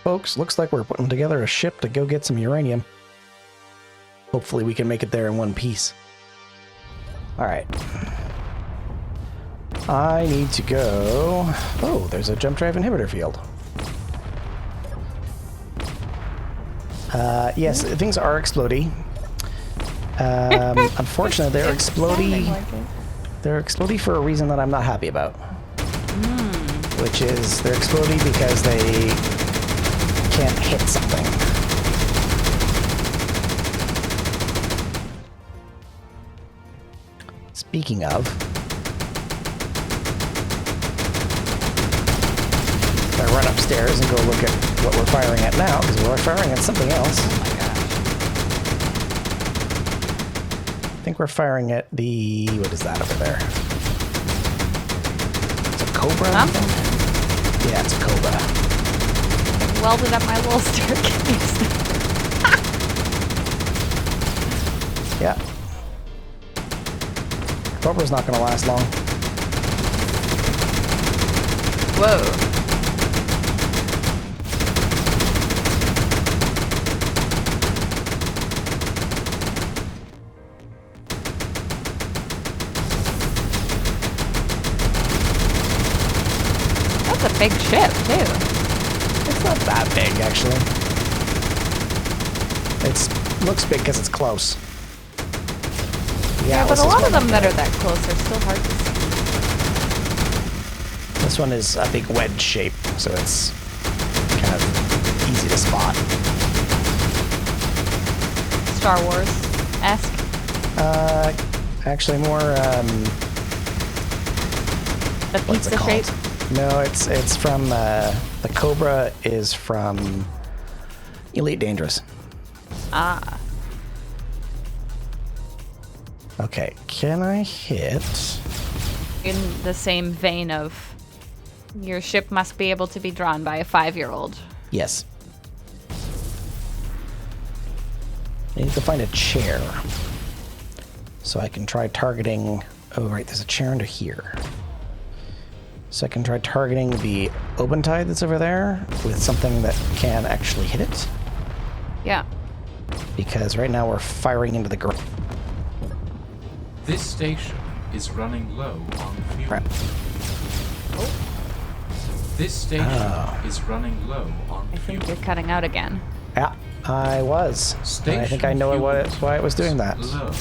Folks, looks like we're putting together a ship to go get some uranium. Hopefully we can make it there in one piece. Alright. I need to go... Oh, there's a jump drive inhibitor field. Yes, things are exploding. Unfortunately, they're exploding. Like they're exploding for a reason that I'm not happy about. Which is they're exploding because they can't hit something. Speaking of, if I run upstairs and go look at what we're firing at now, because we're firing at something else. Oh my gosh. I think we're firing at the... what is that over there? It's a Cobra? Something. Yeah, it's a Cobra. I welded up my little staircase. Yeah. Cobra's not going to last long. Whoa. That's a big ship, too. It's not that big, actually. It looks big because it's close. Yeah, but a lot of them that are that close are still hard to see. This one is a big wedge shape, so it's kind of easy to spot. Star Wars-esque. Actually more, The what's it pizza called? shape. No, it's from, the Cobra is from Elite Dangerous. Ah. Okay, can I hit... In the same vein of your ship must be able to be drawn by a 5-year-old. Yes. I need to find a chair. So I can try targeting... Oh, right, there's a chair under here. So I can try targeting the open tide that's over there with something that can actually hit it. Yeah. Because right now we're firing into the ground. This station is running low on fuel. Crap. This station is running low on I fuel. think you're cutting out again. Yeah, I was. And I think I know why it was doing that. Low.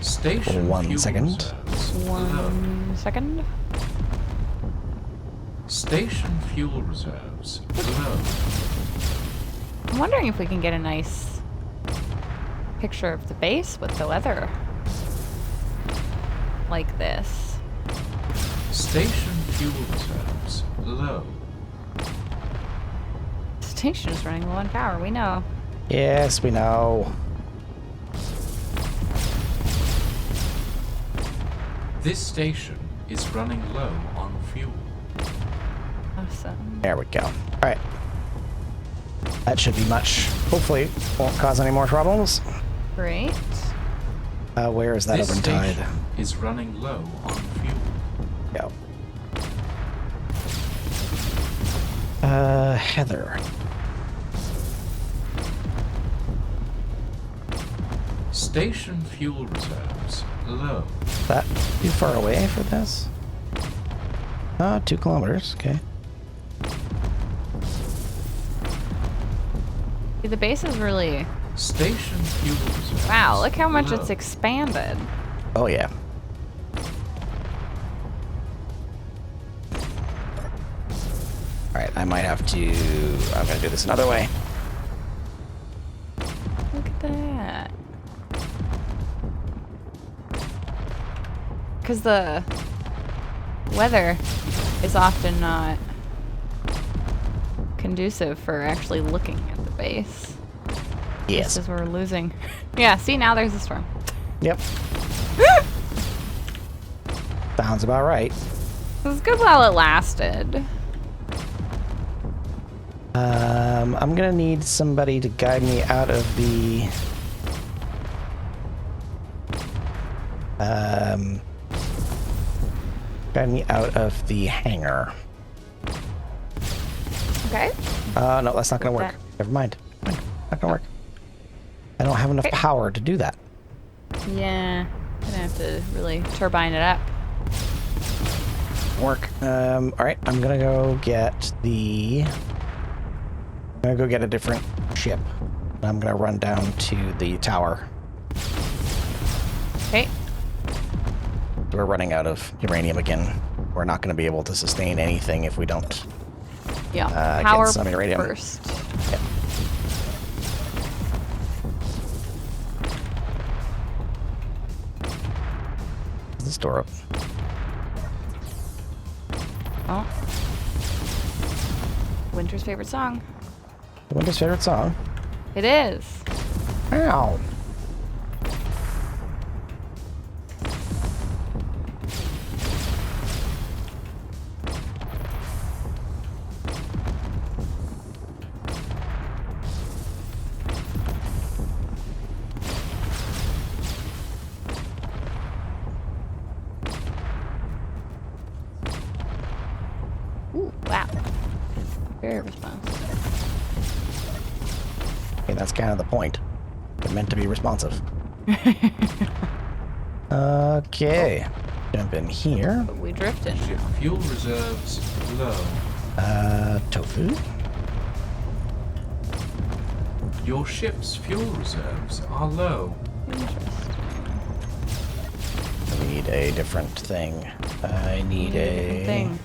Station One fuel second. reserves low. 1 second. Station fuel reserves low. I'm wondering if we can get a nice picture of the base with the weather like this. Station fuel reserves low. Station is running low on power, we know. Yes, we know. This station is running low on fuel. Awesome. There we go. Alright. That should be much. Hopefully it won't cause any more problems. Great. Where is that This open tide? station is running low on fuel. Go. Heather. Station fuel reserves low. Is that too far away for this? 2 kilometers. Okay. See, the base is really... Station fuel reserves. Wow, look how much low. it's expanded. Oh, yeah. Alright, I might have to... I'm gonna do this another way. Look at that. Because the weather is often not conducive for actually looking at the base. Yes. Because we're losing. Yeah, see, now there's a storm. Yep. Sounds about right. It was good while it lasted. I'm gonna need somebody to guide me out of the... guide me out of the hangar. Okay. No, that's not gonna With work. that- Never mind. Not gonna work. I don't have enough Okay. power to do that. Yeah. Gonna have to really turbine it up. Work. All right. I'm gonna go get a different ship. I'm gonna run down to the tower. Okay. We're running out of uranium again. We're not gonna be able to sustain anything if we don't. Yeah. Get Power some uranium. first. Yep. Is this door open? Oh. Winter's favorite song. Winter's favorite song. It is. Ow. Ooh, wow. Very responsive. Okay, that's kind of the point. They're meant to be responsive. Okay. Jump in here. But we drifted. Ship fuel reserves low. Tofu. Your ship's fuel reserves are low. Interesting. I need a different thing. I need Different thing.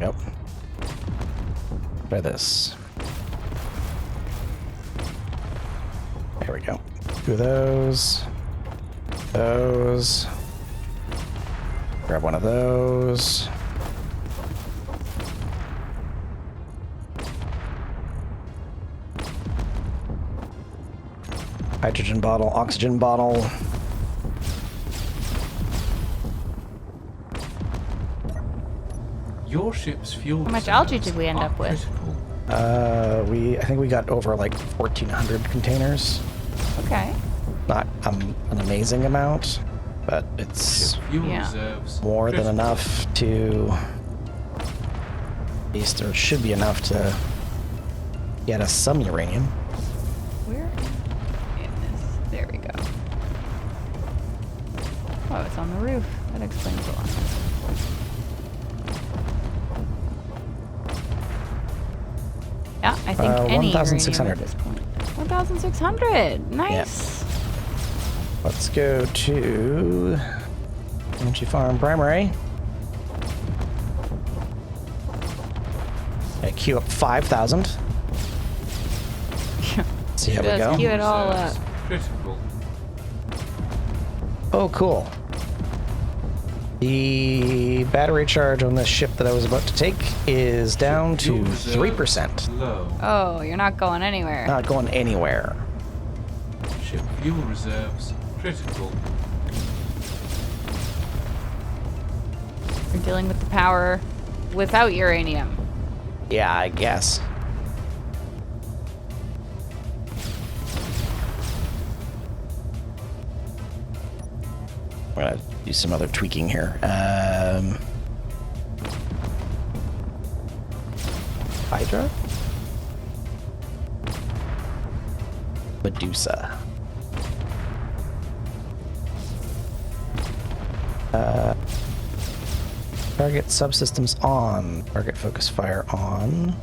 Yep. Try this. There we go. Two of those. Those. Grab one of those. Hydrogen bottle, oxygen bottle. Your ship's fuel How much reserves algae did we end are up with? critical. I think we got over like 1,400 containers. Okay. Not an amazing amount, but it's Ship fuel Yeah. reserves more than critical. enough to. At least there should be enough to get us some uranium. Where in this? There we go. Oh, it's on the roof. That explains a lot. Yeah, I think any 1,600. uranium at this point. 1,600. Nice. Let's go to Energy Farm Primary. Okay, queue up 5,000. See how we Just go. queue it all Reserves up. critical. Oh, cool. The battery charge on this ship that I was about to take is down to Fuel reserves 3%. Low. Oh, you're not going anywhere. Not going anywhere. Ship fuel reserves critical. You're dealing with the power without uranium. Yeah, I guess. I'm gonna do some other tweaking here. Hydra? Medusa. Target subsystems on. Target focus fire on.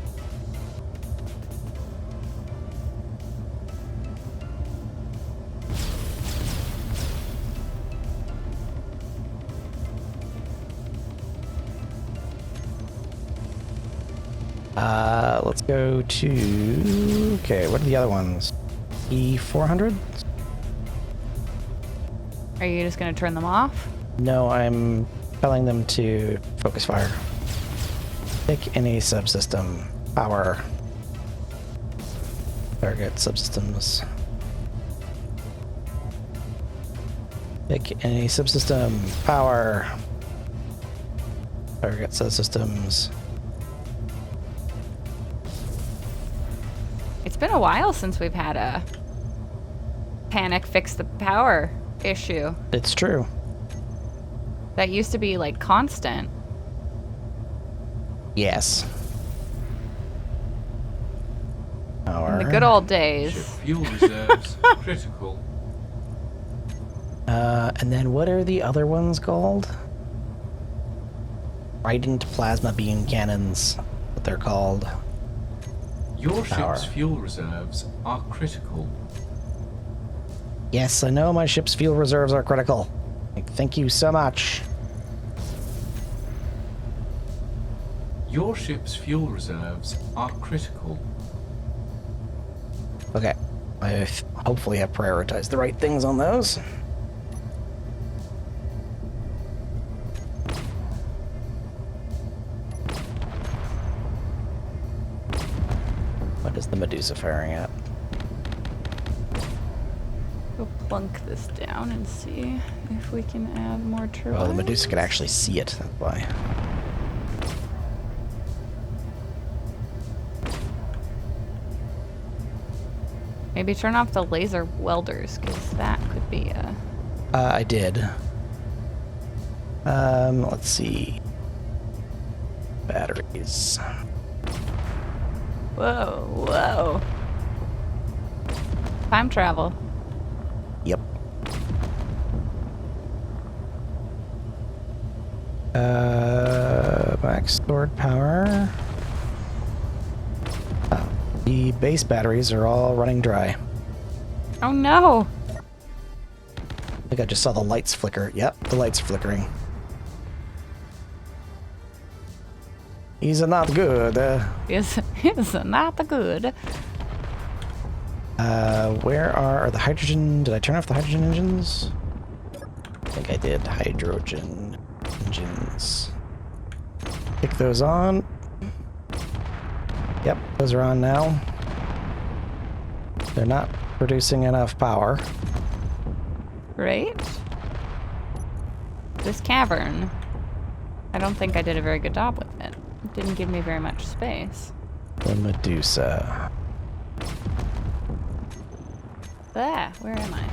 Let's go to. Okay, what are the other ones? E400? Are you just going to turn them off? No, I'm telling them to focus fire. Pick any subsystem. Power. Target subsystems. Pick any subsystem. Power. Target subsystems. It's been a while since we've had a panic fix the power issue. It's true. That used to be like constant. Yes. In the good old days. Ship fuel reserves critical. And then what are the other ones called? Trident plasma beam cannons, what they're called. Your Power. ship's fuel reserves are critical. Yes, I know my ship's fuel reserves are critical. Thank you so much. Your ship's fuel reserves are critical. Okay, I hopefully have prioritized the right things on those. What is the Medusa firing at? We'll plunk this down and see if we can add more turbines. Oh, the Medusa can actually see it, that's why. Maybe turn off the laser welders, because that could be a... I did. Let's see. Batteries. Whoa, whoa. Time travel. Yep. Max stored power. Oh, the base batteries are all running dry. Oh no! I think I just saw the lights flicker. Yep, the lights flickering. He's not good. Is not good. Where are the hydrogen? Did I turn off the hydrogen engines? I think I did. Hydrogen engines. Kick those on. Yep, those are on now. They're not producing enough power. Right? This cavern. I don't think I did a very good job with it. It didn't give me very much space. The Medusa. Ah, where am I?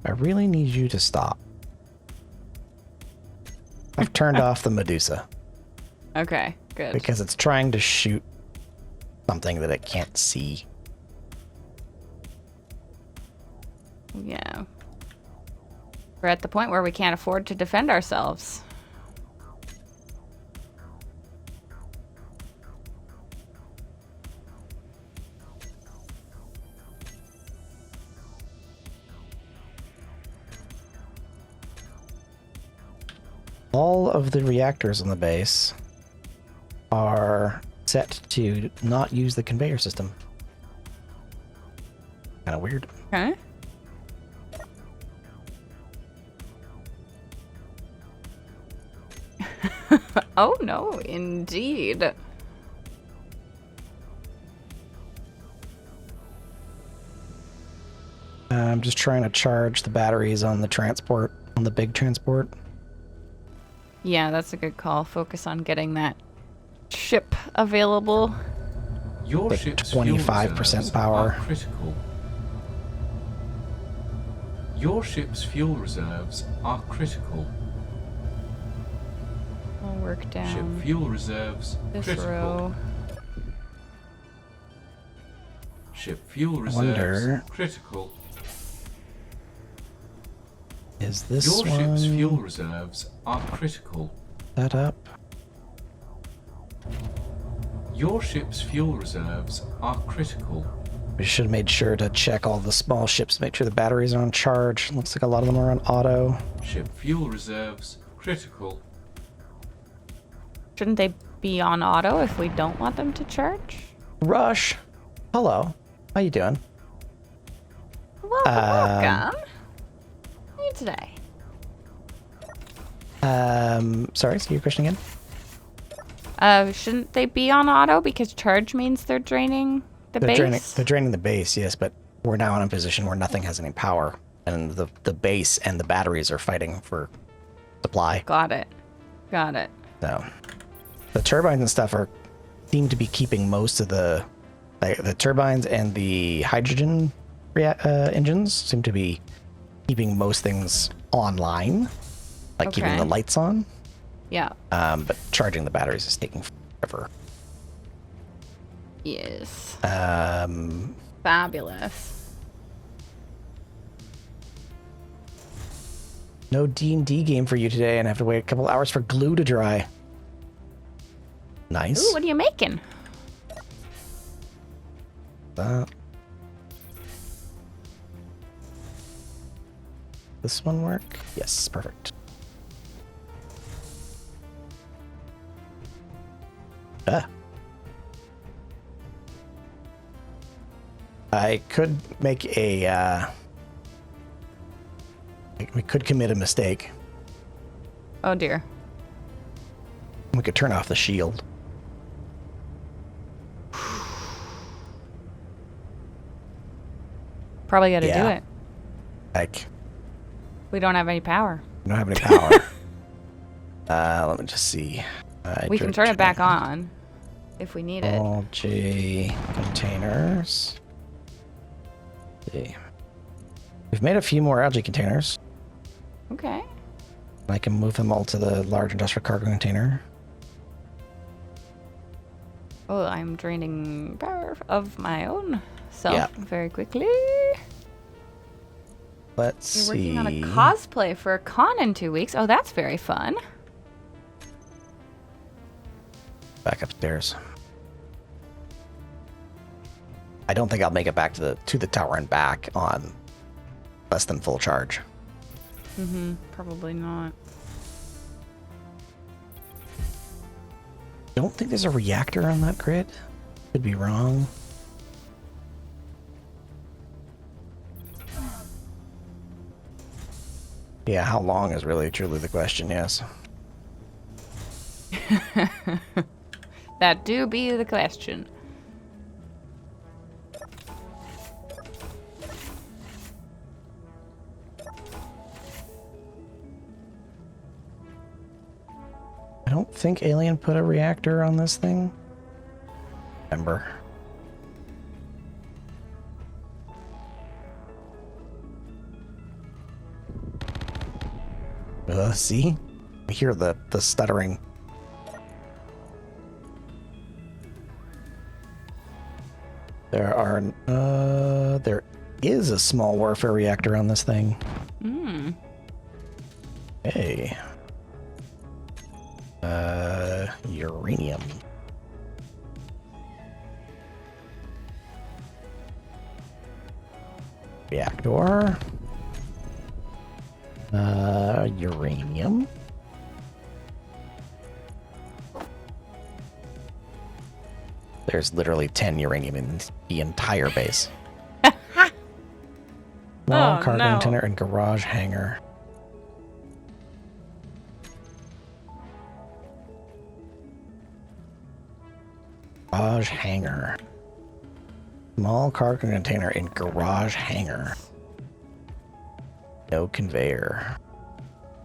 I really need you to stop. I've turned off the Medusa Okay, good. because it's trying to shoot something that it can't see. Yeah. We're at the point where we can't afford to defend ourselves. All of the reactors on the base are set to not use the conveyor system. Kind of weird. Okay. Oh no, indeed. I'm just trying to charge the batteries on the transport, on the big transport. Yeah, that's a good call. Focus on getting that ship available. Your Like ship's 25% fuel reserves power. are critical. Your ship's fuel reserves are critical. I'll work Ship down fuel reserves this critical. row. Ship fuel reserves wonder- critical. Is this Your one ship's fuel reserves are critical. set up? Your ship's fuel reserves are critical. We should have made sure to check all the small ships, make sure the batteries are on charge. Looks like a lot of them are on auto. Ship fuel reserves critical. Shouldn't they be on auto if we don't want them to charge? Rush! Hello. How you doing? Welcome, welcome. How are you today? Sorry, say your question again? Shouldn't they be on auto because charge means they're draining the base? They're draining the base, yes, but we're now in a position where nothing has any power. And the base and the batteries are fighting for supply. Got it. Got it. So, The turbines and stuff seem to be keeping most of the turbines and the hydrogen engines seem to be keeping most things online, like keeping the lights on. Yeah. But charging the batteries is taking forever. Yes. Um, Fabulous. No D&D game for you today, and I have to wait a couple hours for glue to dry. Nice. Ooh, what are you making? This one work? Yes, perfect. I could make a, we could commit a mistake. Oh dear. We could turn off the shield. Probably got to do Yeah. it. Like, We don't have any power. we don't have any power. Let me just see. We can turn it back on if we need it. All J containers. See. We've made a few more algae containers. Okay. I can move them all to the large industrial cargo container. Oh, I'm draining power of my own self Yeah. very quickly. Let's You're see. working on a cosplay for a con in 2 weeks. Oh, that's very fun. Back upstairs. I don't think I'll make it back to the tower and back on less than full charge. Probably not. Don't think there's a reactor on that grid. Could be wrong. Yeah, how long is really truly the question, yes. That do be the question. I don't think Alien put a reactor on this thing. Remember. See? I hear the stuttering. There is a small warfare reactor on this thing. Hey. Uranium. Reactor. Uranium. There's literally 10 uranium in the entire base. Small Oh, cargo no. container and garage hangar. Garage hangar. Small cargo container in garage hangar. No conveyor.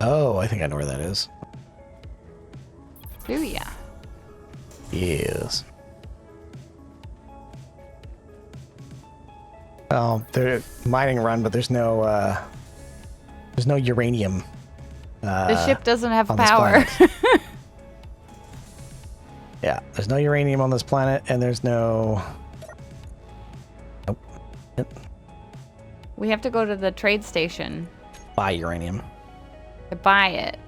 Oh, I think I know where that is. Do ya? Yes. Oh, they're mining run, but there's no uranium. The ship doesn't have on this power. planet. Yeah, there's no uranium on this planet, and there's no. Nope. Yep. We have to go to the trade station Buy uranium. to buy it.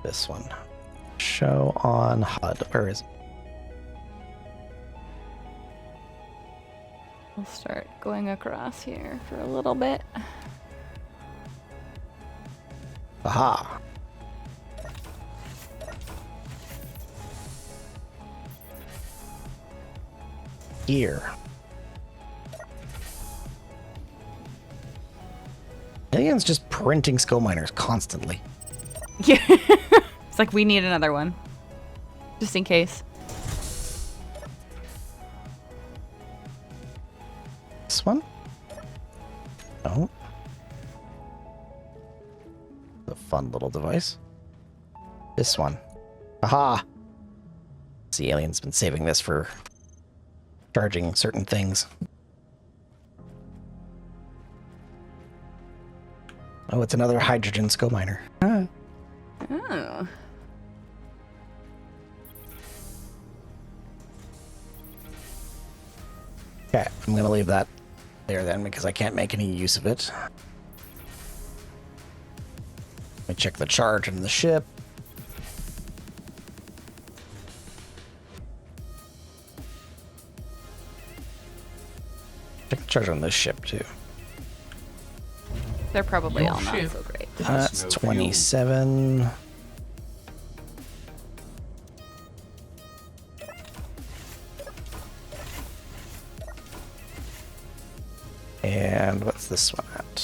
This one. Show on HUD. Where is it? We'll start going across here for a little bit. Aha. Here. Alien's just printing skull miners constantly. Yeah. It's like we need another one. Just in case. This one? No. A fun little device. This one. Aha! The alien's been saving this for charging certain things. Oh, it's another hydrogen skull miner. Ah. Oh. Okay, I'm gonna leave that there then because I can't make any use of it. Let me check the charge in the ship. Check the charge on this ship too. They're probably Your all not ship. so great. That's no fuel. 27. And what's this one at?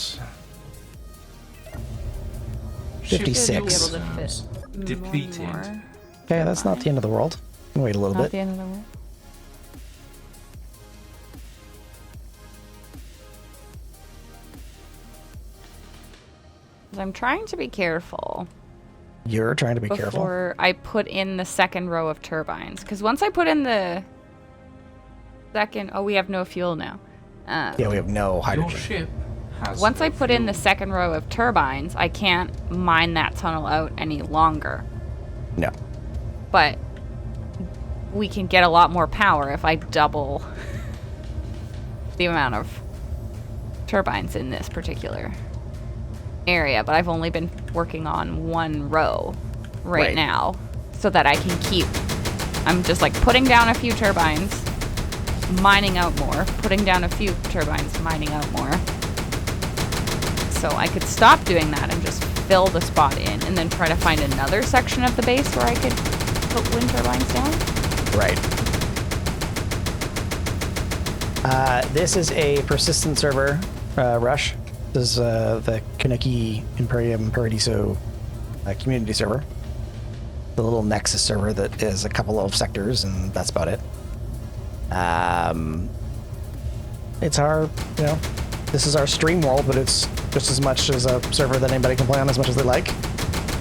Ship 56. Should be able to Reserves fit depleted. more. Okay, that's not the end of the world. Wait a little Not bit. the end of the world. 'Cause I'm trying to be careful You're trying to be careful. before I put in the second row of turbines. Because once I put in the second... Oh, we have no fuel now. Yeah, we have no Your hydrogen. ship has Once no I put in the fuel. second row of turbines, I can't mine that tunnel out any longer. No. But we can get a lot more power if I double the amount of turbines in this particular area. But I've only been working on one row right now so that I can keep... I'm just like putting down a few turbines, mining out more, putting down a few turbines, mining out more. So I could stop doing that and just fill the spot in and then try to find another section of the base where I could put wind turbines down. Right. This is a persistent server, Rush. This is the Kaneki Imperium Paradiso community server. The little Nexus server that is a couple of sectors, and that's about it. It's our, this is our stream world, but it's just as much as a server that anybody can play on as much as they like.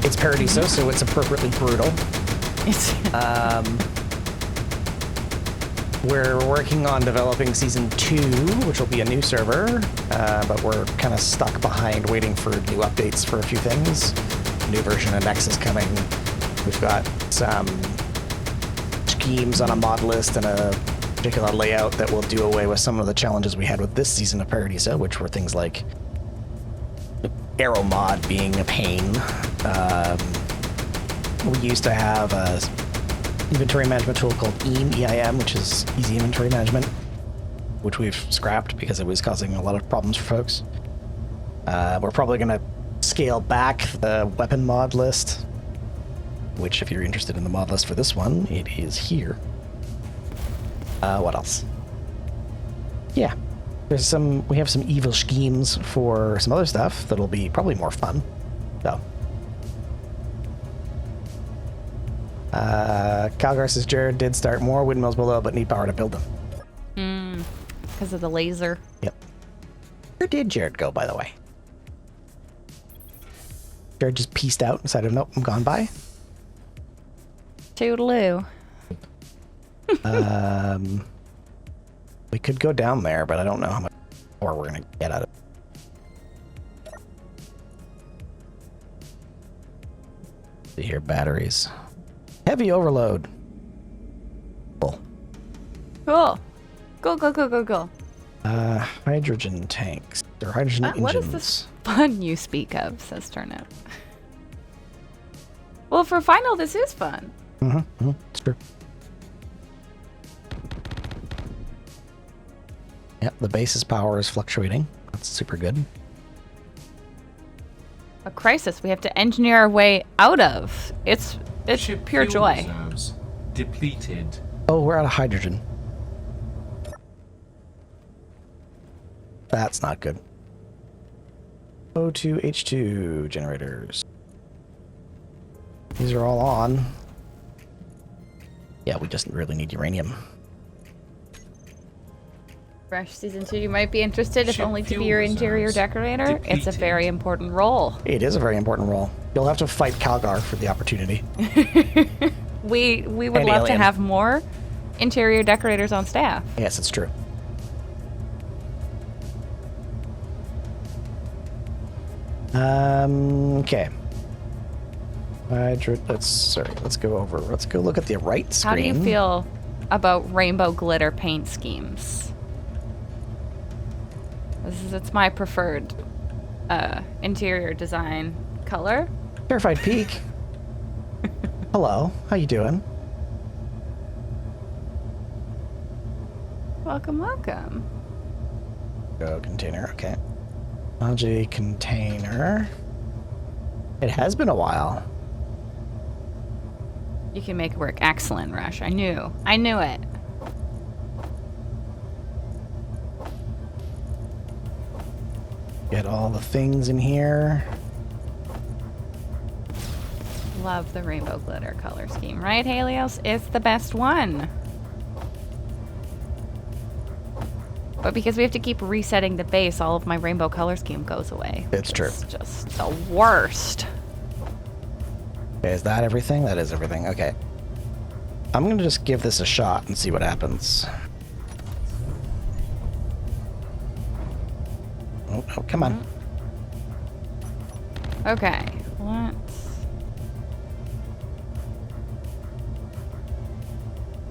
It's Paradiso, so it's appropriately brutal. It's We're working on developing Season 2, which will be a new server, but we're kind of stuck behind waiting for new updates for a few things. A new version of Nexus coming. We've got some schemes on a mod list and a particular layout that will do away with some of the challenges we had with this season of Paradiso, which were things like Arrow mod being a pain. We used to have a inventory management tool called EIM, which is Easy Inventory Management, which we've scrapped because it was causing a lot of problems for folks. We're probably going to scale back the weapon mod list, which if you're interested in the mod list for this one, it is here. What else? Yeah, we have some evil schemes for some other stuff that'll be probably more fun. So. Calgar says Jared did start more windmills below, but need power to build them. because of the laser. Yep. Where did Jared go, by the way? Jared just pieced out and decided, nope, I'm gone by. Toodaloo. We could go down there, but I don't know how much power we're gonna get out of it. See here, batteries. Heavy overload. Cool. Cool. Cool, cool, cool, cool, cool. Hydrogen tanks. Or hydrogen engines. What is this fun you speak of, says Turnip. Well, for final, this is fun. It's true. Yep, the base's power is fluctuating. That's super good. A crisis we have to engineer our way out of. It's Ship pure fuel joy. reserves depleted. Oh, we're out of hydrogen. That's not good. O2, H2 generators. These are all on. Yeah, we just really need uranium. Fresh Season 2, you might be interested, if Ship only to be fuel your interior reserves decorator. It's a depleted. very important role. It is a very important role. You'll have to fight Calgar for the opportunity. We would And love to alien. have more interior decorators on staff. Yes, it's true. Okay. Let's go over. Let's go look at the right screen. How do you feel about rainbow glitter paint schemes? It's my preferred interior design color. Terrified Peak. Hello, how you doing? Welcome, welcome. Go container, okay. Technology container. It has been a while. You can make it work. Excellent, Rush. I knew it. Get all the things in here. Love the rainbow glitter color scheme, right, Helios? It's the best one. But because we have to keep resetting the base, all of my rainbow color scheme goes away. It's true. It's just the worst. Okay, is that everything? That is everything. Okay. I'm gonna just give this a shot and see what happens. Oh, come on. Okay, let's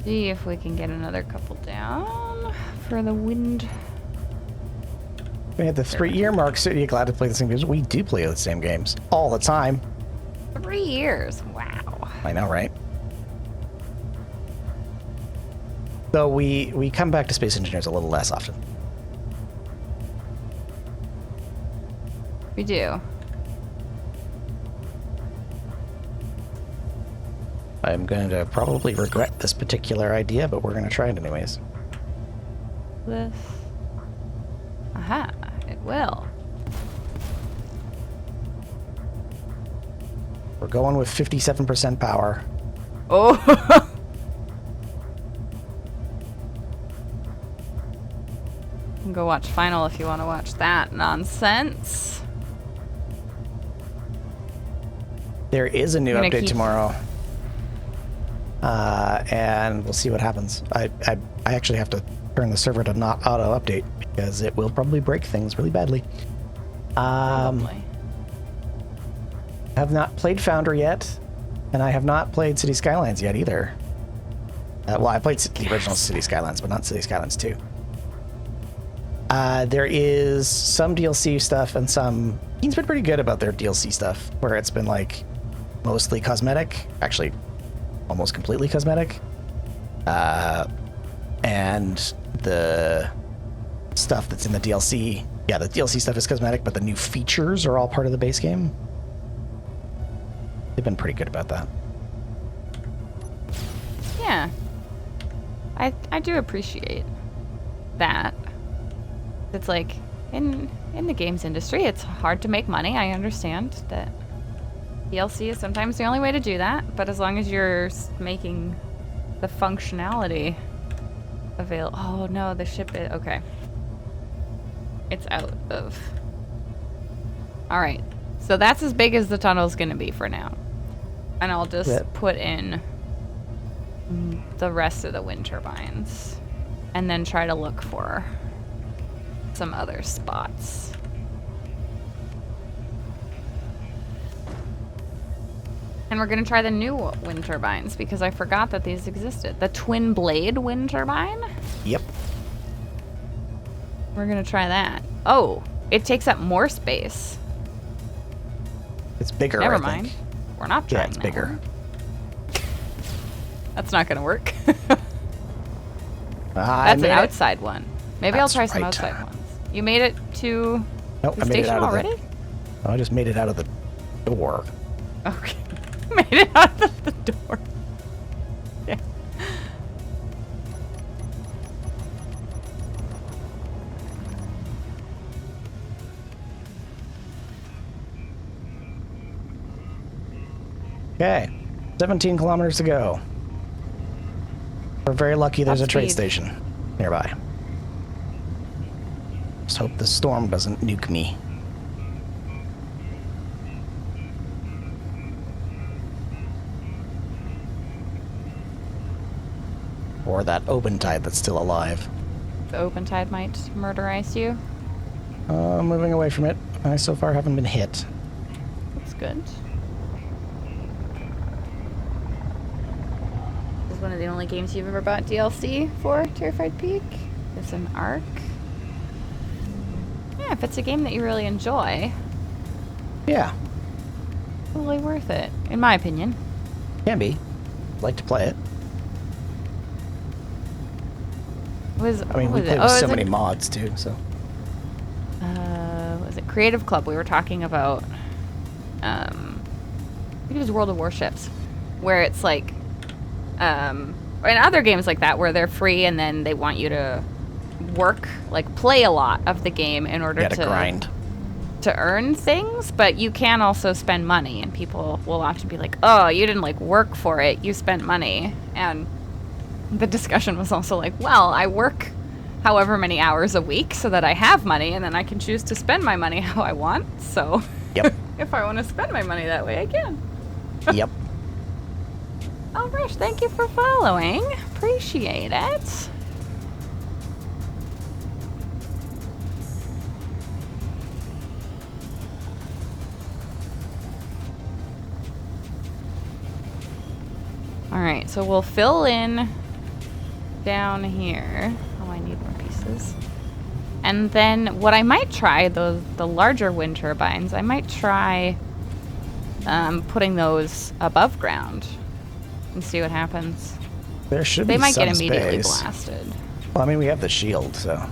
see if we can get another couple down for the wind. We had the 3-year mark, so you're glad to play the same games. We do play the same games all the time. 3 years. Wow. I know, right? So we come back to Space Engineers a little less often. We do. I'm going to probably regret this particular idea, but we're going to try it anyways. This. Aha, it will. We're going with 57% power. Oh! You can go watch Final if you want to watch that nonsense. There is a new I'm gonna update keep- tomorrow. And we'll see what happens. I actually have to turn the server to not auto update because it will probably break things really badly. Probably. Have not played Foundry yet, and I have not played City Skylines yet either. Well, I played the original City Skylines, but not City Skylines 2. There is some DLC stuff and some... Keen's been pretty good about their DLC stuff, where it's been like mostly cosmetic, actually almost completely cosmetic. And the stuff that's in the DLC, yeah, the DLC stuff is cosmetic, but the new features are all part of the base game. They've been pretty good about that. Yeah. I do appreciate that. It's like, in the games industry, it's hard to make money. I understand that DLC is sometimes the only way to do that, but as long as you're making the functionality available. Oh no, the ship is okay. It's out of. All right, so that's as big as the tunnel's gonna be for now, and I'll just put in the rest of the wind turbines, and then try to look for some other spots. And we're gonna try the new wind turbines because I forgot that these existed. The twin blade wind turbine? Yep. We're gonna try that. Oh, it takes up more space. It's bigger, Never I mind. think. We're not trying Yeah, it's that bigger. one. That's not gonna work. That's an outside one. Maybe I'll That's try some right. outside ones. You made it to Nope, the I made it station out of already? Oh, I just made it out of the door. Okay. Made it out of the door. Yeah. Okay. 17 kilometers to go. We're very lucky there's a trade Godspeed. station nearby. Just hope the storm doesn't nuke me. or that open tide that's still alive. The open tide might murderize you. Moving away from it. I so far haven't been hit. That's good. This is one of the only games you've ever bought DLC for, Terrified Peak. There's an arc. Yeah, if it's a game that you really enjoy, Yeah, totally worth it, in my opinion. can be. Like to play it. I mean, we play with so many mods too, so. Was it Creative Club? We were talking about, I think it was World of Warships, where it's like, and other games like that where they're free and then they want you to work, like play a lot of the game in order to grind. To earn things, but you can also spend money, and people will often be like, oh, you didn't like work for it, you spent money. And the discussion was also like, well, I work however many hours a week so that I have money, and then I can choose to spend my money how I want. So Yep. if I want to spend my money that way, I can. Yep. Oh, Rush, thank you for following. Appreciate it. Alright, so we'll fill in down here. Oh, I need more pieces. And then what I might try, the larger wind turbines, I might try putting those above ground and see what happens. There should be They might some get immediately space. blasted. Well, I mean, we have the shield, so.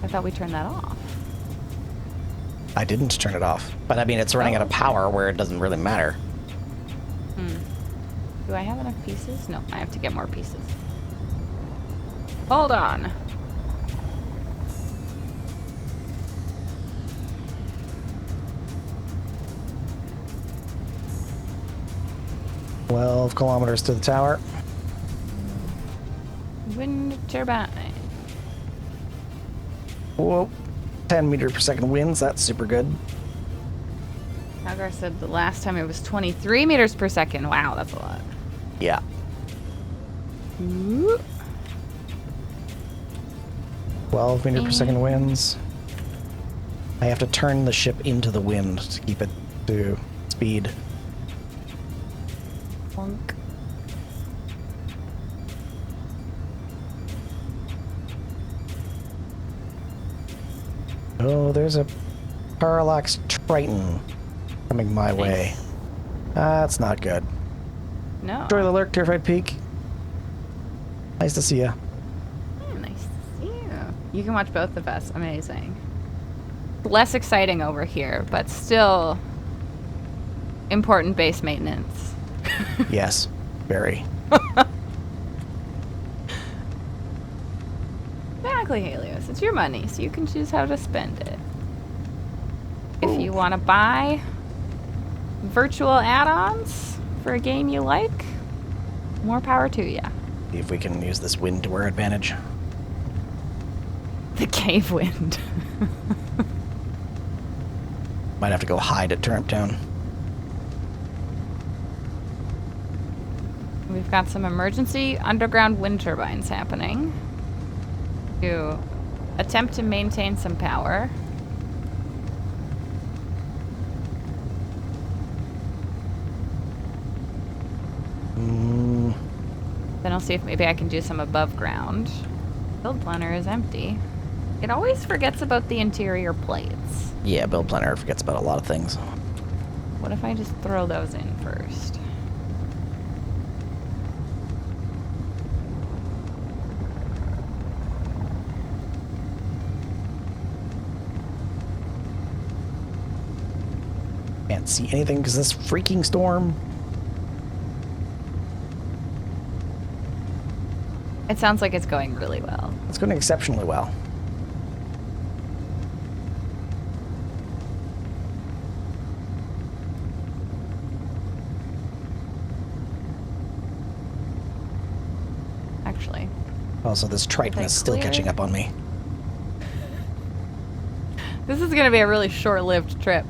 I thought we turned that off. I didn't turn it off. But I mean, it's running out of power where it doesn't really matter. Do I have enough pieces? No, I have to get more pieces. Hold on. "12 kilometers to the tower." Wind turbine. Whoa. 10 meter per second winds, that's super good. Hagar said the last time it was 23 meters per second. Wow, that's a lot. Yeah. Ooh. 12 meter per second winds. I have to turn the ship into the wind to keep it to speed. Plunk. Oh, there's a Parallax Triton coming my way. That's not good. No. Enjoy the lurk, Terrified Peak. Nice to see ya. Yeah, nice to see you. You can watch both of us. Amazing. Less exciting over here, but still important base maintenance. Yes, very. Exactly, Helios. It's your money, so you can choose how to spend it. If you want to buy virtual add-ons for a game you like, more power to you. See if we can use this wind to our advantage. The cave wind. Might have to go hide at Turnip Town. We've got some emergency underground wind turbines happening to attempt to maintain some power. Then I'll see if maybe I can do some above ground. Build planner is empty. It always forgets about the interior plates. Yeah, Build Planner forgets about a lot of things. What if I just throw those in first? Can't see anything because this freaking storm. It sounds like it's going really well. It's going exceptionally well. Actually. Also, this Triton is still catching up on me. This is going to be a really short-lived trip.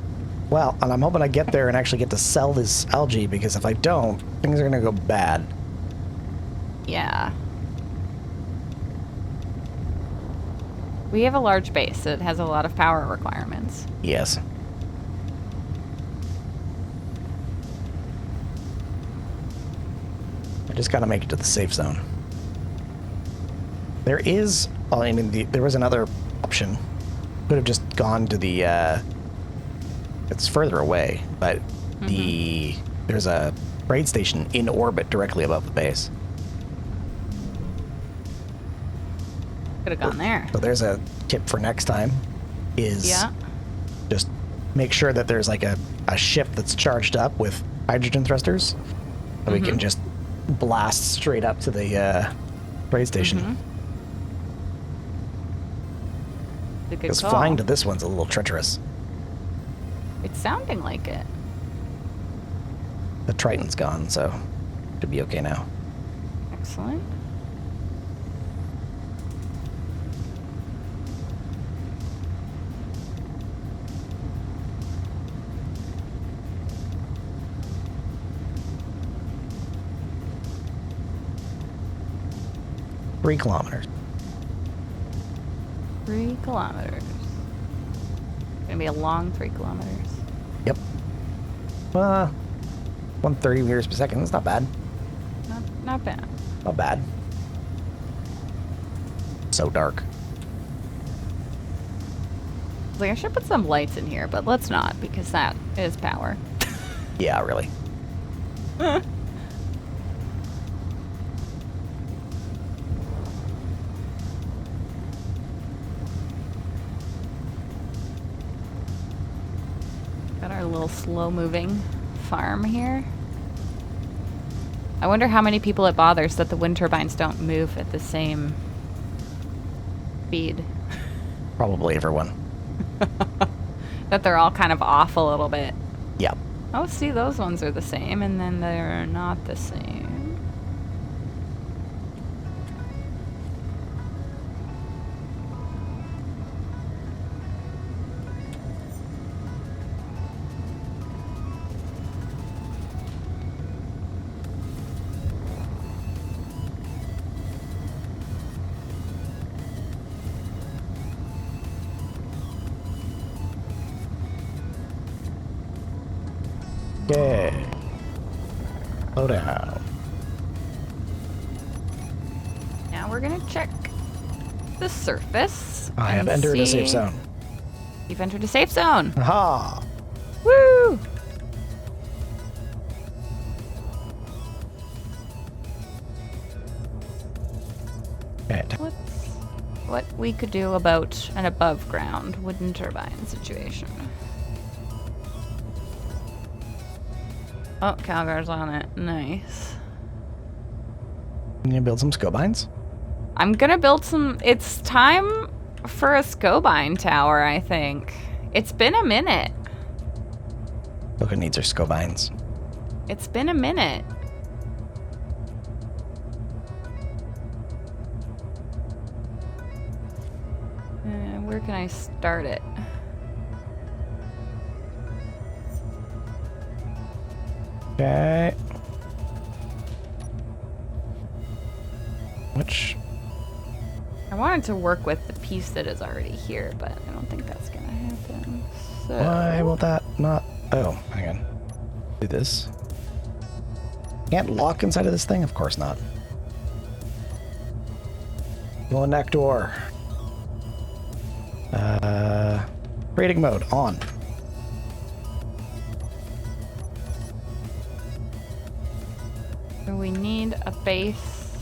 Well, and I'm hoping I get there and actually get to sell this algae, because if I don't, things are going to go bad. Yeah. We have a large base. So it has a lot of power requirements. Yes. I just gotta make it to the safe zone. There is, well, I mean, there was another option. Could have just gone to the, it's further away, but there's a raid station in orbit directly above the base. Could have gone there. So there's a tip for next time, is just make sure that there's like a ship that's charged up with hydrogen thrusters, so we can just blast straight up to the raid station. Because flying to this one's a little treacherous. It's sounding like it. The Triton's gone, so should be okay now. Excellent. Three kilometers. 3 kilometers. Gonna be a long 3 kilometers. Yep. 130 meters per second. That's not bad. Not bad. Not bad. So dark. Like, I should put some lights in here, but let's not, because that is power. Yeah, really. Got our little slow-moving farm here. I wonder how many people it bothers that the wind turbines don't move at the same speed. Probably everyone. That they're all kind of off a little bit. Yep. Oh, see, those ones are the same, and then they're not the same. Okay. Slow down. Now we're gonna check the surface. I have and entered a safe see- zone. You've entered a safe zone. Aha! Woo! Okay. What's what we could do about an above ground wooden turbine situation? Oh, Calgar's on it. Nice. Can you build some scobines? I'm gonna build some. It's time for a Scobine tower, I think. It's been a minute. Look, it needs our scobines. It's been a minute. Where can I start it? Okay. Which? I wanted to work with the piece that is already here, but I don't think that's gonna happen. So Why will that not? Oh, hang on. Do this. Can't lock inside of this thing? Of course not. Go neck door. Rating mode on. So we need a base.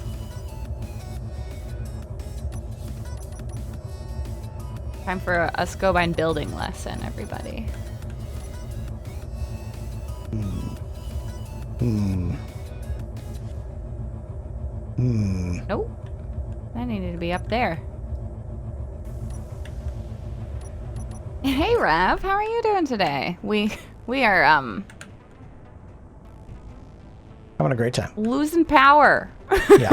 Time for a Scobine building lesson, everybody. Nope. That needed to be up there. Hey Rav, how are you doing today? We are Having a great time. losing power. Yeah.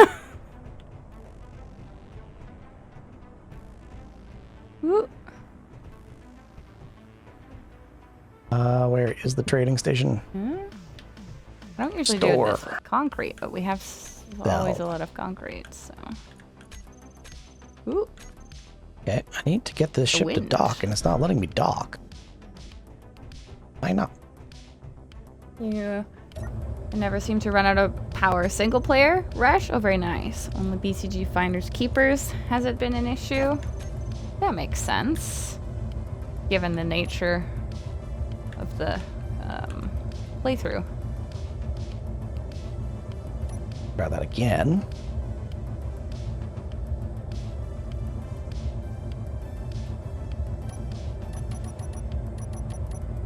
Woo. Where is the trading station? I don't usually do Store. this with concrete, but we have There's always a lot of concrete, so. Ooh. Okay, I need to get this ship to wind. dock, and it's not letting me dock. Why not? Yeah. I never seem to run out of power. Single player? Rush? Oh, very nice. Only BCG Finders Keepers. Has it been an issue? That makes sense. Given the nature of the playthrough. Try that again.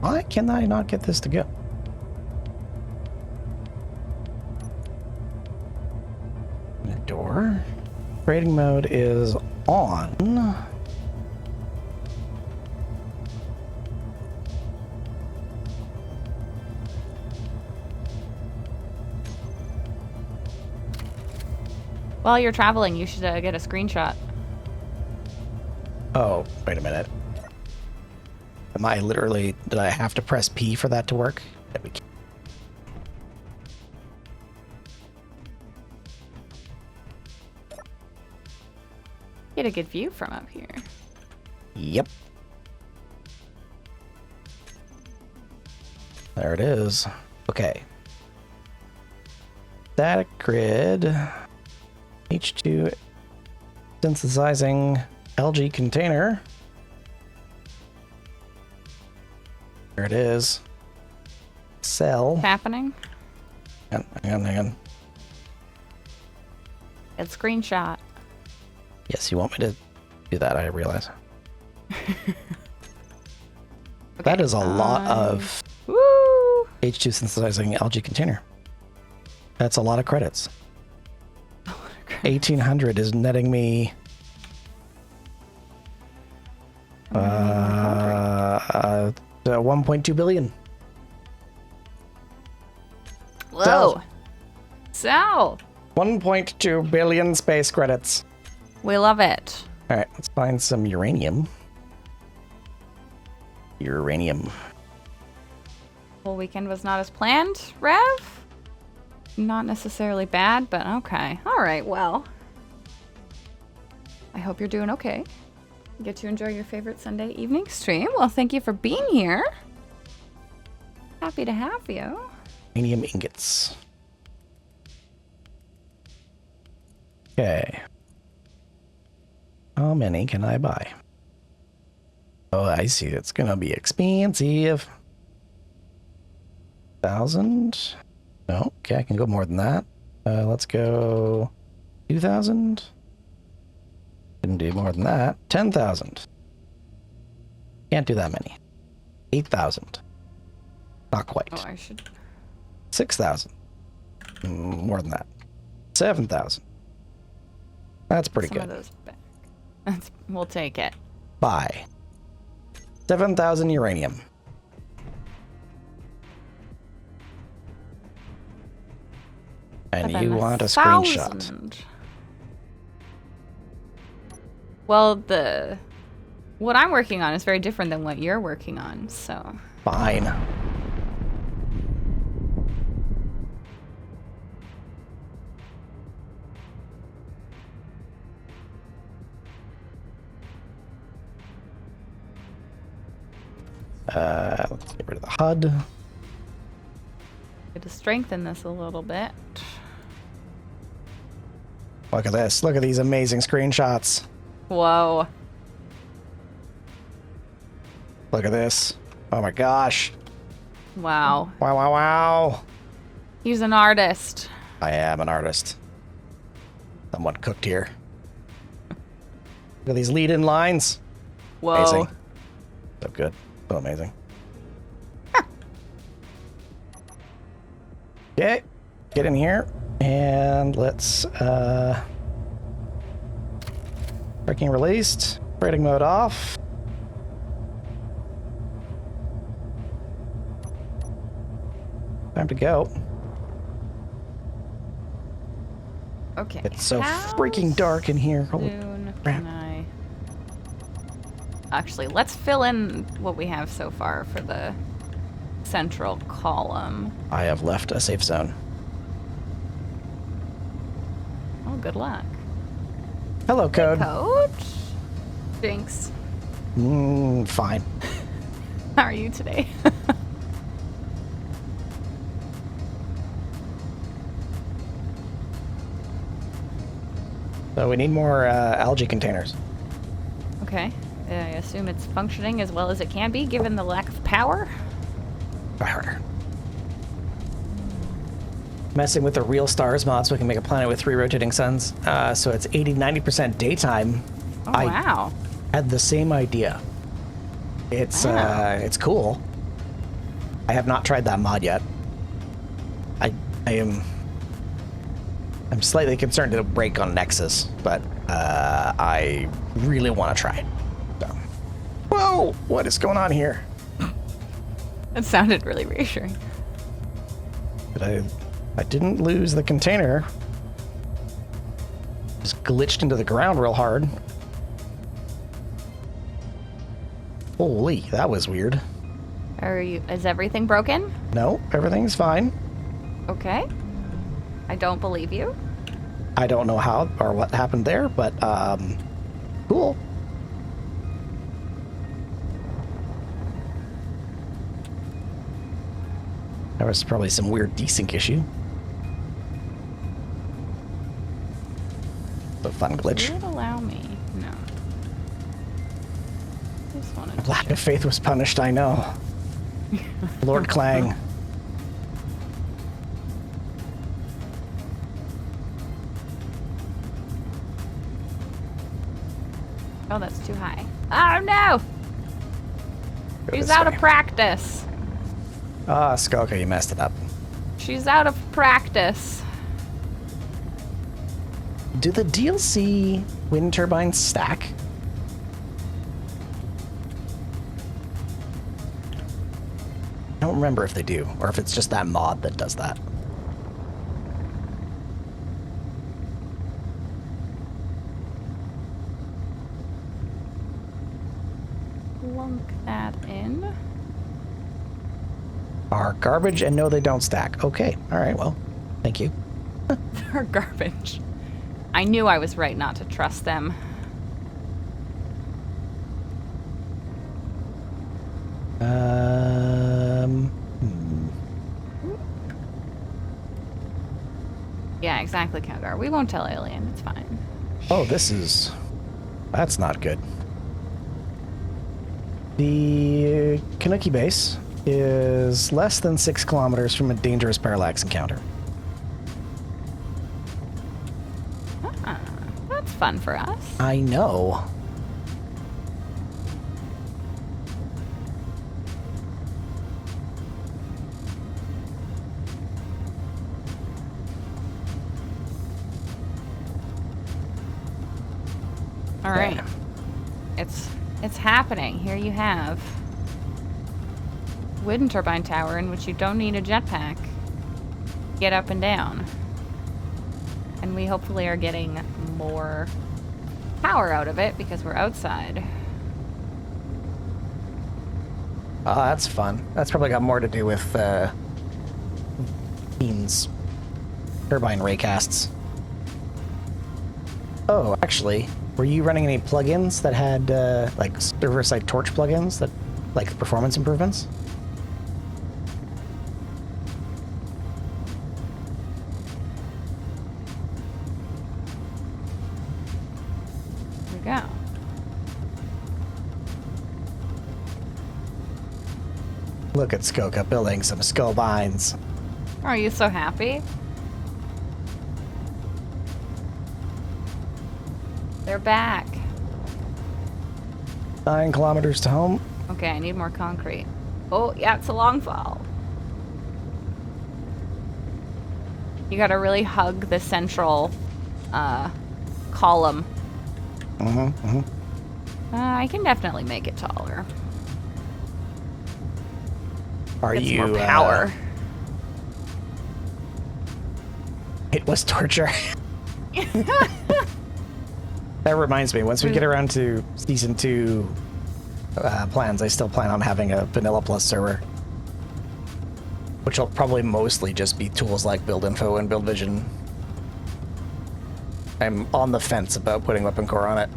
Why can I not get this to go? The door. Trading mode is on. While you're traveling, you should get a screenshot. Oh, wait a minute. Am I literally... Did I have to press P for that to work? There we go. Get a good view from up here. Yep. There it is. Okay. Static grid. H2 synthesizing LG container. There it is. Cell. Happening? Hang on. Good screenshot. Yes, you want me to do that, I realize. Okay, That is a lot of Woo! H2 synthesizing LG container. That's a lot of credits. 1,800 is netting me 1.2 billion. Whoa. So, 1.2 billion space credits. we love it. All right, let's find some uranium. Uranium. Whole weekend was not as planned, Rev? Not necessarily bad, but okay. All right, well. I hope you're doing okay. Get to enjoy your favorite Sunday evening stream. Well, thank you for being here. Happy to have you. Uranium ingots. Okay. How many can I buy? Oh, I see. It's gonna be expensive. 1,000? No, okay, I can go more than that. Let's go 2,000. Can do more than that. 10,000. Can't do that many. 8,000. Not quite. Oh, I should. 6,000. More than that. 7,000. That's pretty Some good. of those back. We'll take it. Buy. 7,000 uranium. And you want a screenshot. 7,000. Well, what I'm working on is very different than what you're working on, so. Fine. Let's get rid of the HUD. Good to strengthen this a little bit. Look at this. Look at these amazing screenshots. Whoa. Look at this. Oh my gosh. Wow. Wow, wow, wow. He's an artist. I am an artist. Someone cooked here. Look at these lead-in lines. Whoa. Amazing. So good. So amazing. Okay. Get in here. And let's, tracking released. Rating mode off. Time to go. Okay. It's so How freaking dark in here. Holy soon crap. can I... Actually, let's fill in what we have so far for the central column. I have left a safe zone. good luck. Hello, Code. Coach? Jinx. Fine. How are you today? So we need more algae containers. Okay. I assume it's functioning as well as it can be, given the lack of power. Try harder. Messing with the real stars mod so we can make a planet with 3 rotating suns. So it's 80-90% daytime. Oh, I wow. had the same idea. It's Wow. it's cool. I have not tried that mod yet. I'm slightly concerned it'll break on Nexus, but I really want to try it. So. Whoa! What is going on here? That sounded really reassuring. But I didn't lose the container. Just glitched into the ground real hard. Holy, that was weird. Is everything broken? No, everything's fine. Okay. I don't believe you. I don't know how or what happened there, but cool. There was probably some weird desync issue. A fun glitch. Would it allow me? No. Just wanted to Lack check. of faith was punished, I know. Lord Clang. Oh, that's too high. Oh no! Go She's this out of way. practice. Ah, Skulka, you messed it up. She's out of practice. Do the DLC wind turbines stack? I don't remember if they do, or if it's just that mod that does that. Plunk that in. Are garbage and no, they don't stack. Okay, all right, well, thank you. They're garbage. I knew I was right not to trust them. Yeah, exactly, Kaugar. We won't tell Alien. It's fine. Oh, that's not good. The Kanuki base is less than 6 kilometers from a dangerous parallax encounter. Ah, that's fun for us. I know. All right. Yeah. It's happening. Here you have wind turbine tower in which you don't need a jetpack. Get up and down. And we hopefully are getting more power out of it because we're outside. Oh, that's fun. That's probably got more to do with Bean's turbine raycasts. Oh, actually, were you running any plugins that had like server-side torch plugins that like performance improvements? Here we go. Look at Skoka building some skull binds. Are you so happy? They're back. 9 kilometers to home. Okay, I need more concrete. Oh, yeah, it's a long fall. You gotta really hug the central column. I can definitely make it taller. Are It's you more power. It was torture. That reminds me, once we get around to Season 2 plans, I still plan on having a Vanilla Plus server. Which will probably mostly just be tools like Build Info and Build Vision. I'm on the fence about putting weapon core on it.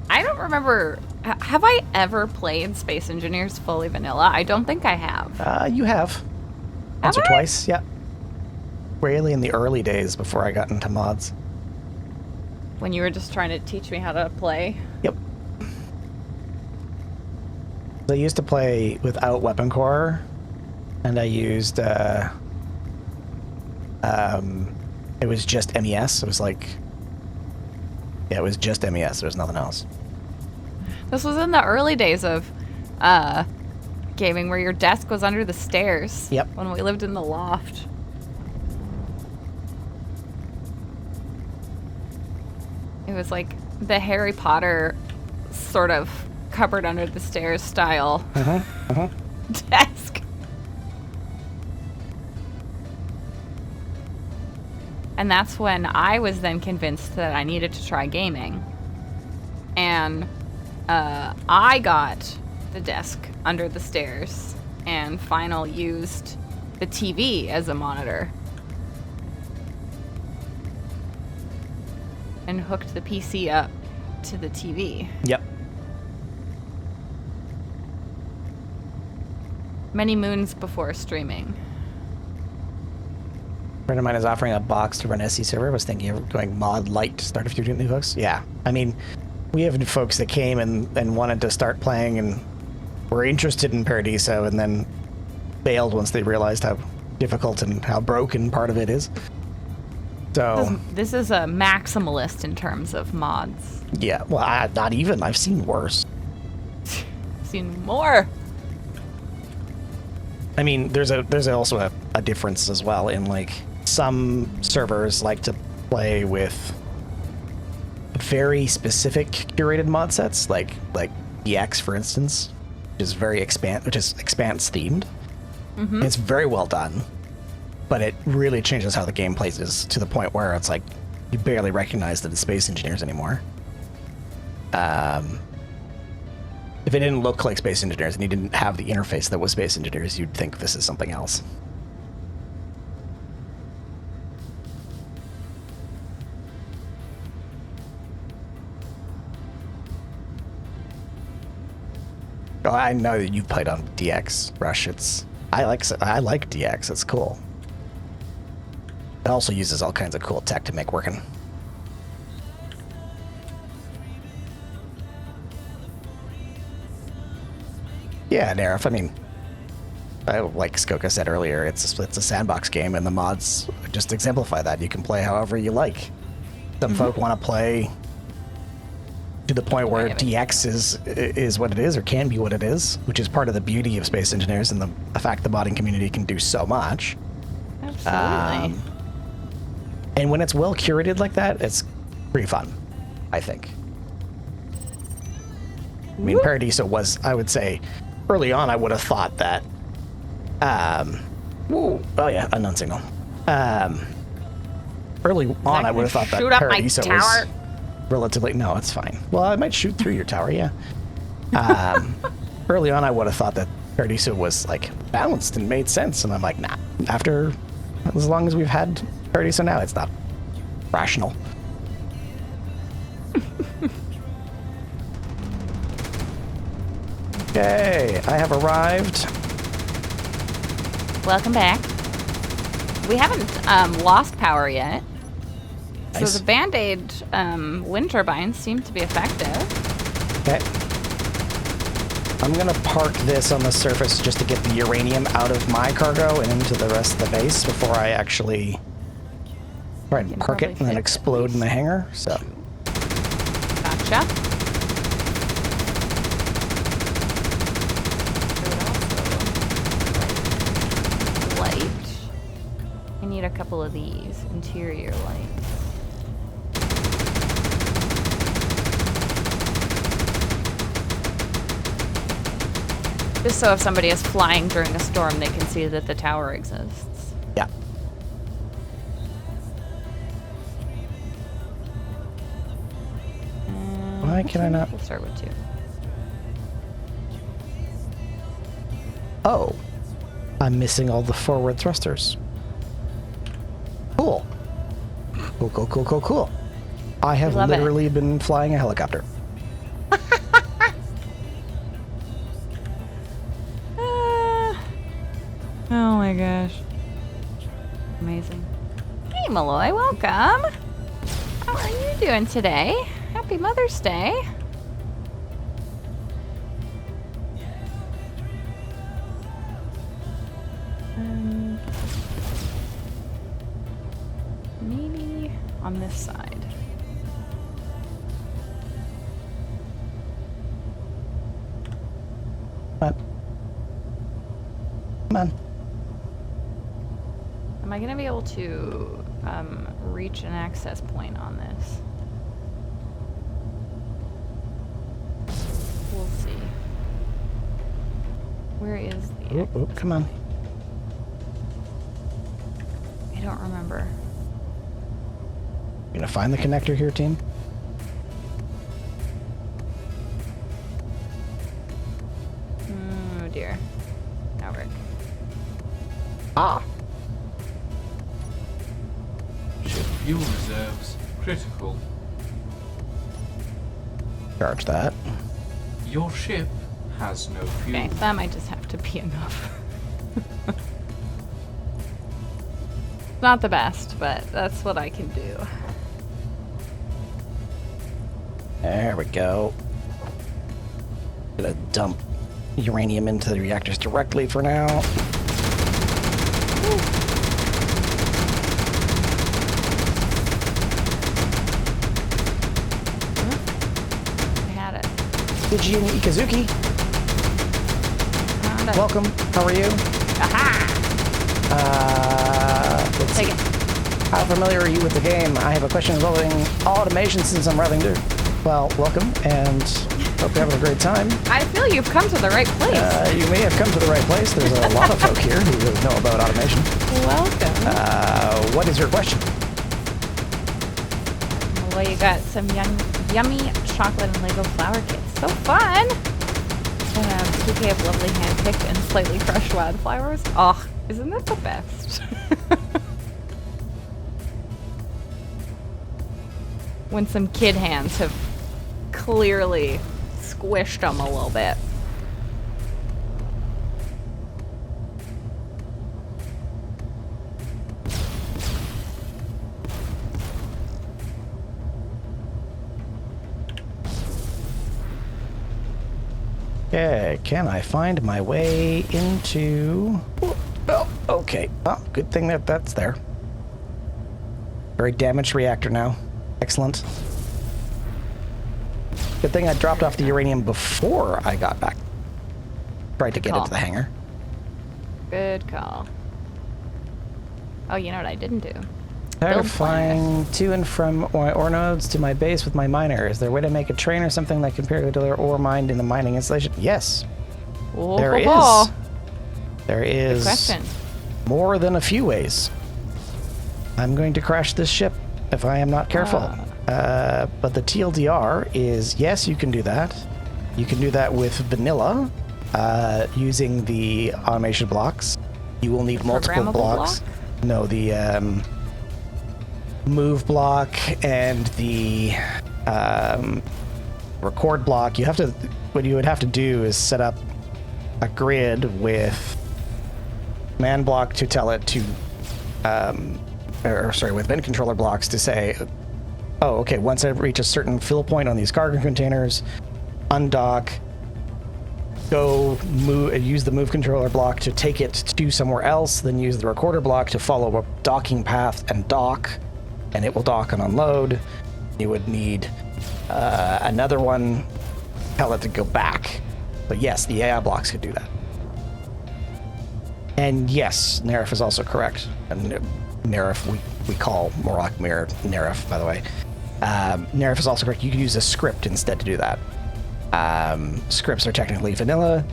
I don't remember. Have I ever played Space Engineers fully vanilla? I don't think I have. You have. Once or I? twice, yeah. Really in the early days before I got into mods. When you were just trying to teach me how to play? Yep. I used to play without weapon core, and I used, it was just MES. It was like, yeah, it was just MES. There was nothing else. This was in the early days of gaming where your desk was under the stairs. Yep. When we lived in the loft. It was like the Harry Potter sort of cupboard under the stairs style desk. And that's when I was then convinced that I needed to try gaming. And I got the desk under the stairs and Final used the TV as a monitor. And hooked the PC up to the TV. Yep. Many moons before streaming. A friend of mine is offering a box to run SC server. I was thinking of going mod light to start a few new folks. Yeah. I mean, we have folks that came and wanted to start playing and were interested in Paradiso and then bailed once they realized how difficult and how broken part of it is. So This is a maximalist in terms of mods. yeah, well, not even. I've seen worse. Seen more. I mean, there's also a difference as well in like some servers like to play with very specific curated mod sets, like EX for instance, which is expanse themed. It's very well done, but it really changes how the game plays to the point where it's like you barely recognize that it's Space Engineers anymore. If it didn't look like Space Engineers and you didn't have the interface that was Space Engineers, you'd think this is something else. Oh, I know that you've played on DX, Rush. I like DX. It's cool. It also uses all kinds of cool tech to make working. Yeah, Nerf. I mean, like Skoka said earlier, it's a sandbox game, and the mods just exemplify that. You can play however you like. Some folk want to play to the point where DX is what it is, or can be what it is, which is part of the beauty of Space Engineers and the fact the modding community can do so much. Absolutely. And when it's well curated like that, it's pretty fun, I think. I mean, Paradiso was, I would say, early on, I would have thought that. Oh yeah, unknown signal. Early on, I would have thought that Paradiso was relatively. No, it's fine. Well, I might shoot through your tower, yeah. Early on, I would have thought that Paradiso was like balanced and made sense, and I'm like, nah. After as long as we've had Paradiso now, it's not rational. Okay, I have arrived. Welcome back. We haven't lost power yet. Nice. So the Band-Aid wind turbines seem to be effective. Okay. I'm gonna park this on the surface just to get the uranium out of my cargo and into the rest of the base before I actually try and park it and then explode in the hangar. So. Gotcha. Light. I need a couple of these interior lights. Just so if somebody is flying during a storm, they can see that the tower exists. Yeah. Why can I not? We'll start with 2. Oh. I'm missing all the forward thrusters. Cool. Cool, cool, cool, cool, cool. I have Love it. literally been flying a helicopter. Oh my gosh. Amazing. Hey Malloy, welcome. How are you doing today? Happy Mother's Day. Maybe on this side. Come on. Am I gonna be able to reach an access point on this? We'll see. Where is the Oop, oop, come on. I don't remember. You gonna find the connector here, team? Oh dear. Albert. Ah! Ship fuel reserves critical. Charge that. Your ship has no fuel. Okay, that might just have to be enough. Not the best, but that's what I can do. There we go. Gonna dump uranium into the reactors directly for now. I had it. Gigi and Ikazuki, Found it. welcome. How are you? Aha! Let's Take see. it. How familiar are you with the game? I have a question involving automation since I'm rather new. Well, welcome, and hope you're having a great time. I feel you've come to the right place. You may have come to the right place. There's a lot of folk here who really know about automation. Welcome. What is your question? Well, you got some yummy chocolate and Lego flower kits. So fun! And a bouquet of lovely hand-picked and slightly crushed wildflowers. Oh, isn't that the best? When some kid hands have clearly squished them a little bit. Okay, can I find my way into... Oh, okay. Well, good thing that that's there. Very damaged reactor now. Excellent. Good thing I dropped off the uranium before I got back. Tried to get call. into the hangar. Good call. Oh, you know what I didn't do? Tired of Build plan. flying to and from my ore nodes to my base with my miner. Is there a way to make a train or something that can pair with other ore mined in the mining installation? Yes, Oh, there is. oh, There is question. more than a few ways. I'm going to crash this ship if I am not careful. But the TLDR is, yes, you can do that. You can do that with vanilla, using the automation blocks. You will need multiple Programmable blocks. block? No, the move block and the record block. You have to. What you would have to do is set up a grid with command block to tell it to, with bin controller blocks to say, oh, okay, once I reach a certain fill point on these cargo containers, undock, go move, use the move controller block to take it to somewhere else, then use the recorder block to follow a docking path and dock, and it will dock and unload. You would need another one, tell it to go back. But yes, the AI blocks could do that. And yes, Nerif is also correct. And Nerif, we call Morak Mir Nerif, by the way. Nerif is also correct. You could use a script instead to do that. Scripts are technically vanilla.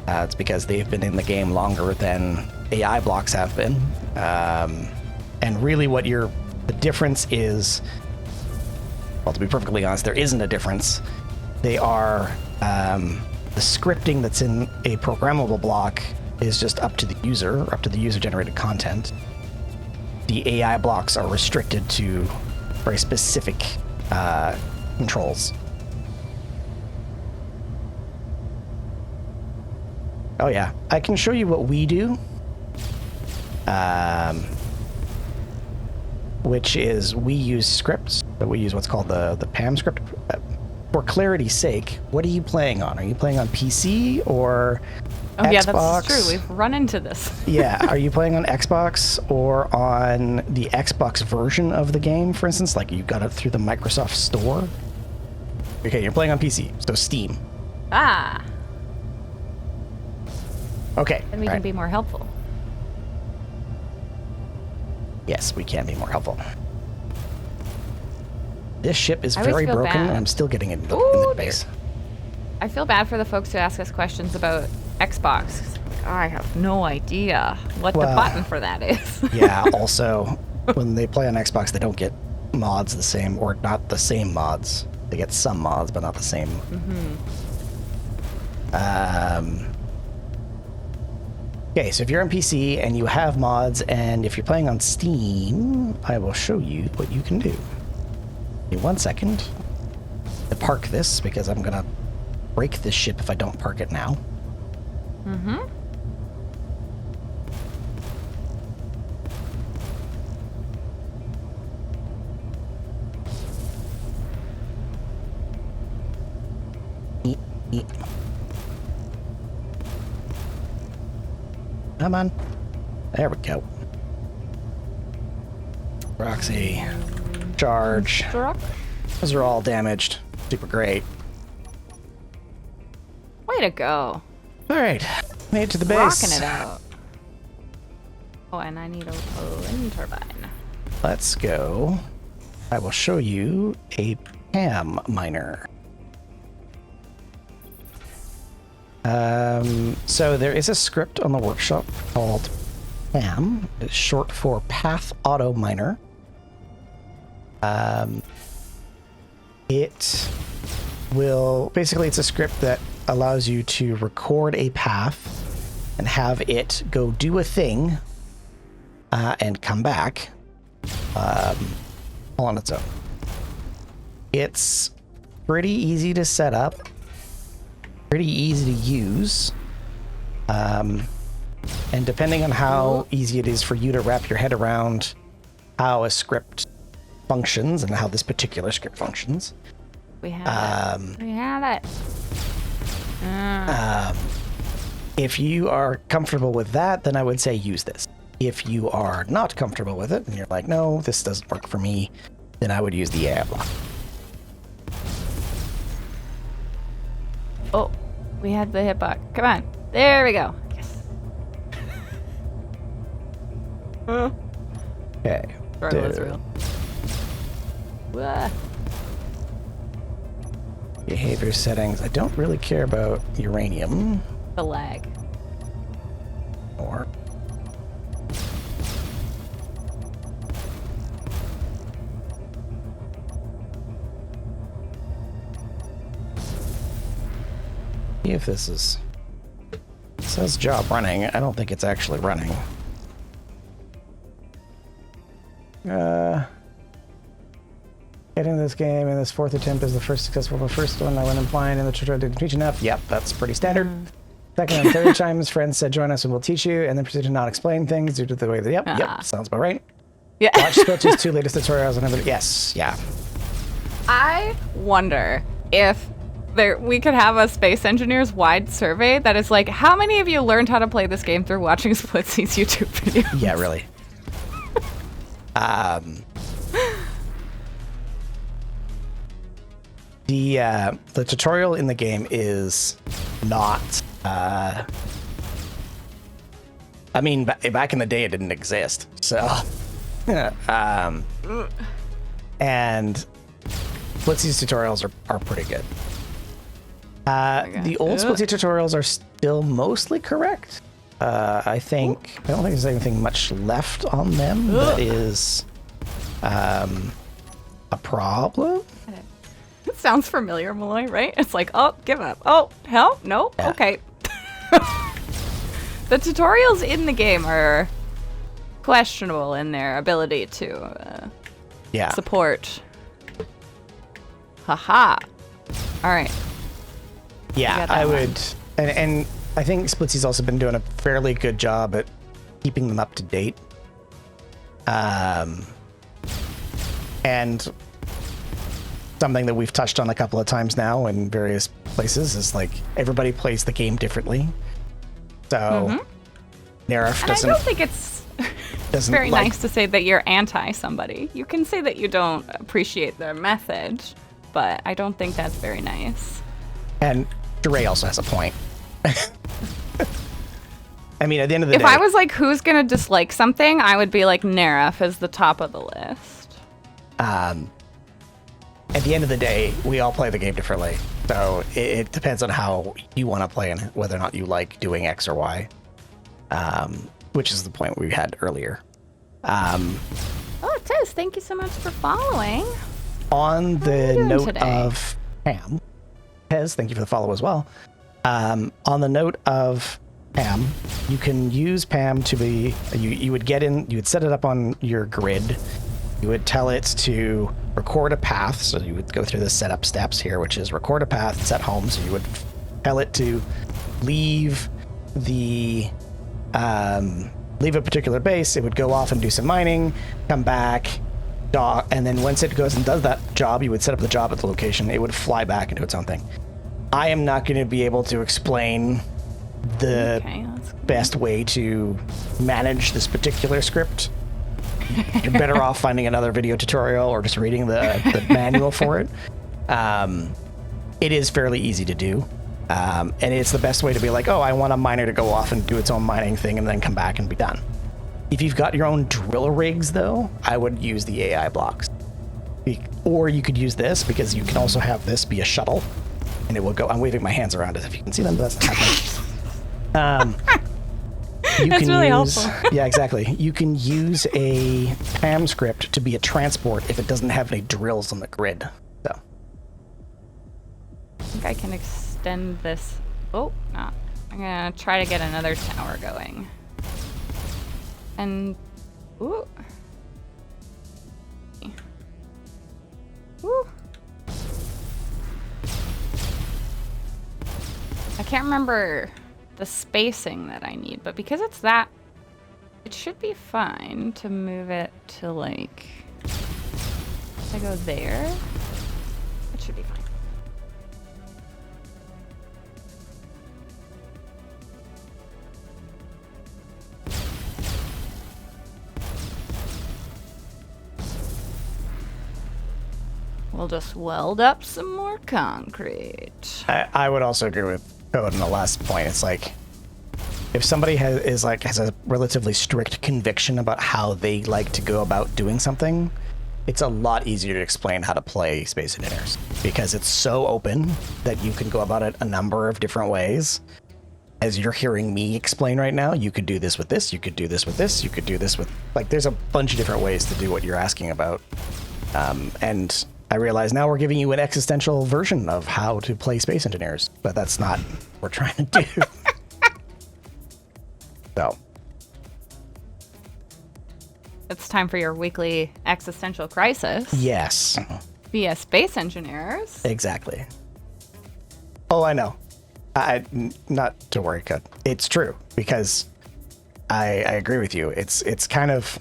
It's because they've been in the game longer than AI blocks have been. And really what the difference is, well, to be perfectly honest, there isn't a difference. They are, the scripting that's in a programmable block is just up to the user, up to the user-generated content. The AI blocks are restricted to very specific controls. Oh yeah, I can show you what we do. Which is we use scripts. So we use what's called the PAM script. For clarity's sake, what are you playing on? Are you playing on PC or Xbox? Yeah, that's true. We've run into this. Yeah, are you playing on Xbox or on the Xbox version of the game, for instance? Like you got it through the Microsoft Store? Okay, you're playing on PC, so Steam. Ah. Okay. Then we can be more helpful. Yes, we can be more helpful. This ship is I always very feel broken, bad. and I'm still getting it in the base. I feel bad for the folks who ask us questions about Xbox. I have no idea what the button for that is. Yeah, also, when they play on Xbox, they don't get mods the same, or not the same mods. They get some mods, but not the same. Okay, so if you're on PC and you have mods, and if you're playing on Steam, I will show you what you can do. Give me 1 second to park this, because I'm gonna break this ship if I don't park it now. Eat. Come on. There we go. Roxy. Charge. Those are all damaged. Super great. Way to go. Alright. Made it to the base. Rocking it out. Oh, and I need a wind turbine. Let's go. I will show you a PAM miner. So there is a script on the workshop called PAM. It's short for Path Auto Miner. It will basically, it's a script that allows you to record a path and have it go do a thing and come back all on its own. It's pretty easy to set up, pretty easy to use, and depending on how easy it is for you to wrap your head around how a script functions and how this particular script functions. We have it. We have it. If you are comfortable with that, then I would say use this. If you are not comfortable with it and you're like, no, this doesn't work for me, then I would use the AI block. Oh, we had the hitbox. Come on. There we go. Yes. Okay. Struggle is real. Wah. Behavior settings. I don't really care about uranium. The lag. Or see if this is. It says job running. I don't think it's actually running. Getting this game in this fourth attempt is the first successful. The first one I went in blind and the tutorial didn't teach enough. Yep, that's pretty standard. Second and third times, friends said join us and we'll teach you, and then proceeded to not explain things due to the way that. Yep, sounds about right. Yeah. Watch Squelch's 2 latest tutorials and everything. Yes, yeah. I wonder if we could have a space engineers wide survey that is like, how many of you learned how to play this game through watching Splitsy's YouTube videos? Yeah, really. The tutorial in the game is not. I mean, back in the day, it didn't exist. So, and Splitsy's tutorials are pretty good. The old Splitsy tutorials are still mostly correct. I don't think there's anything much left on them that is a problem. It sounds familiar, Malloy, right? It's like, oh, give up. Oh, hell? No? Yeah. Okay. The tutorials in the game are questionable in their ability to Yeah. support. Haha. All right. Yeah, got that I one. would. And I think Splitsy's also been doing a fairly good job at keeping them up to date. And something that we've touched on a couple of times now in various places is like everybody plays the game differently. So Nerf And I doesn't don't think it's very like, nice to say that you're anti somebody. You can say that you don't appreciate their method, but I don't think that's very nice. And Duray also has a point. I mean, at the end of the If day, I was like, who's gonna dislike something, I would be like Nerf is the top of the list. at the end of the day, we all play the game differently. So it depends on how you want to play and whether or not you like doing X or Y, which is the point we had earlier. Oh, Tiz, thank you so much for following. On the doing note today? of Pam, Pez, thank you for the follow as well. On the note of Pam, you can use Pam to be, you would get in, you would set it up on your grid. You would tell it to record a path. So you would go through the setup steps here, which is record a path, set home. So you would tell it to leave the, leave a particular base. It would go off and do some mining, come back, dock, and then once it goes and does that job, you would set up the job at the location. It would fly back and do its own thing. I am not going to be able to explain the Okay, that's cool. best way to manage this particular script. You're better off finding another video tutorial or just reading the manual for it. It is fairly easy to do. And it's the best way to be like, oh, I want a miner to go off and do its own mining thing and then come back and be done. If you've got your own drill rigs, though, I would use the AI blocks. Or you could use this, because you can also have this be a shuttle, and it will go. I'm waving my hands around as if you can see them, but that's not happening. You That's can really use, helpful. Yeah, exactly. You can use a PAM script to be a transport if it doesn't have any drills on the grid. So I think I can extend this. Oh, no. I'm gonna try to get another tower going. And, ooh. Ooh. I can't remember the spacing that I need, but because it's that, it should be fine to move it to like, if I go there, it should be fine. We'll just weld up some more concrete. I would also agree with Code on the last point. It's like, if somebody has a relatively strict conviction about how they like to go about doing something, it's a lot easier to explain how to play Space Engineers, because it's so open that you can go about it a number of different ways. As you're hearing me explain right now, you could do this with this, you could do this with this, you could do this with, like, there's a bunch of different ways to do what you're asking about. And I realize now we're giving you an existential version of how to play Space Engineers, but that's not what we're trying to do. So, It's time for your weekly existential crisis yes, via Space Engineers. exactly. Oh, I know. Not to worry, Cut. It's true, because I agree with you. It's kind of,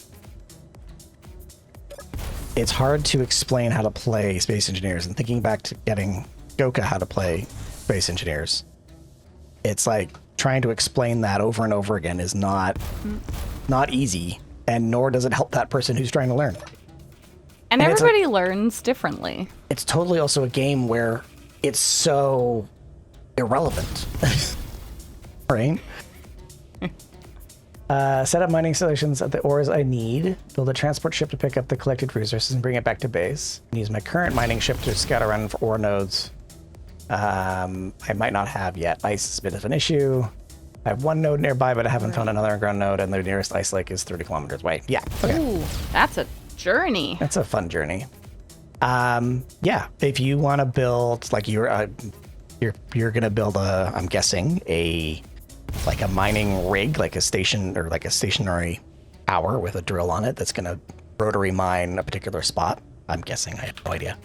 it's hard to explain how to play Space Engineers, and thinking back to getting Goka how to play Space Engineers, it's like trying to explain that over and over again is not easy, and nor does it help that person who's trying to learn. And And it's everybody learns differently. It's totally also a game where it's so irrelevant. Right? Set up mining solutions at the ores I need. Build a transport ship to pick up the collected resources and bring it back to base. And use my current mining ship to scout around for ore nodes. I might not have yet. Ice is a bit of an issue. I have one node nearby, but I haven't found another underground node, and the nearest ice lake is 30 kilometers away. Yeah, okay. Ooh, that's a journey. That's a fun journey. Yeah, if you want to build, like, you're gonna build I'm guessing a mining rig, like a station or like a stationary tower with a drill on it that's gonna rotary mine a particular spot. I'm guessing, I have no idea.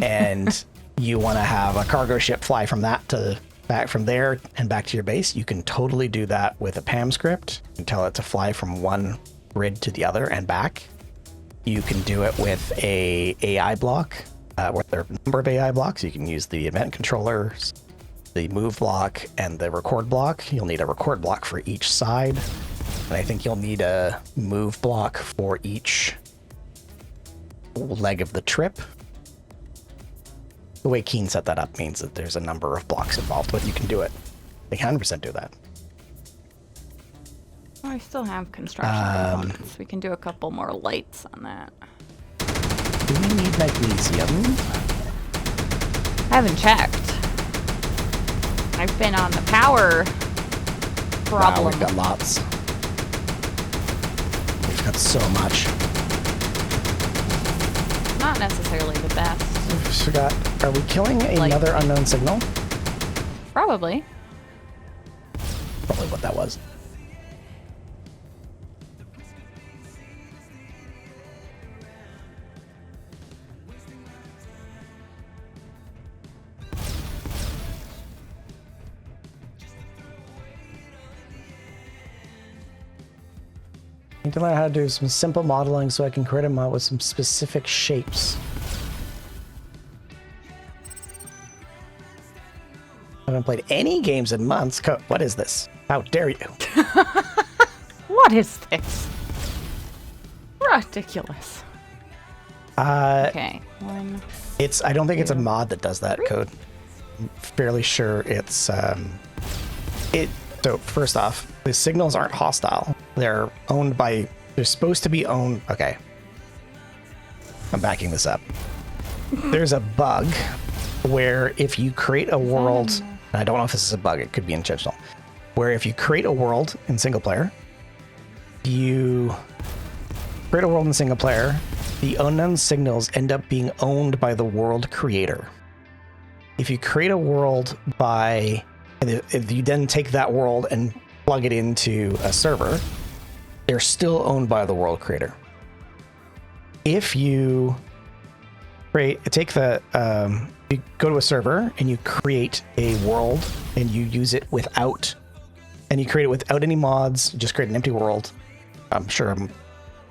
And you want to have a cargo ship fly from that to back from there and back to your base, you can totally do that with a PAM script and tell it to fly from one grid to the other and back. You can do it with a AI block, where there are a number of AI blocks. You can use the event controllers, the move block, and the record block. You'll need a record block for each side, and I think you'll need a move block for each leg of the trip. The way Keen set that up means that there's a number of blocks involved, but you can do it. They 100% do that. Oh, I still have construction components. We can do a couple more lights on that. Do we need magnesium? I haven't checked. I've been on the power problem. Wow, we've got lots. We've got so much. Not necessarily the best. I forgot. Are we killing another unknown signal? Probably. Probably what that was. I need to learn how to do some simple modeling so I can create a mod with some specific shapes. I haven't played any games in months. What is this? How dare you? What is this? Ridiculous. Okay. I don't think it's a mod that does that code. I'm fairly sure it's So first off, the signals aren't hostile. They're supposed to be owned. Okay. I'm backing this up. There's a bug where if you create a world, and I don't know if this is a bug, it could be intentional, where if you create a world in single player, the unknown signals end up being owned by the world creator. If you create a world if you then take that world and plug it into a server, they're still owned by the world creator. If you you go to a server and you create a world and you use it without any mods, just create an empty world. I'm sure I'm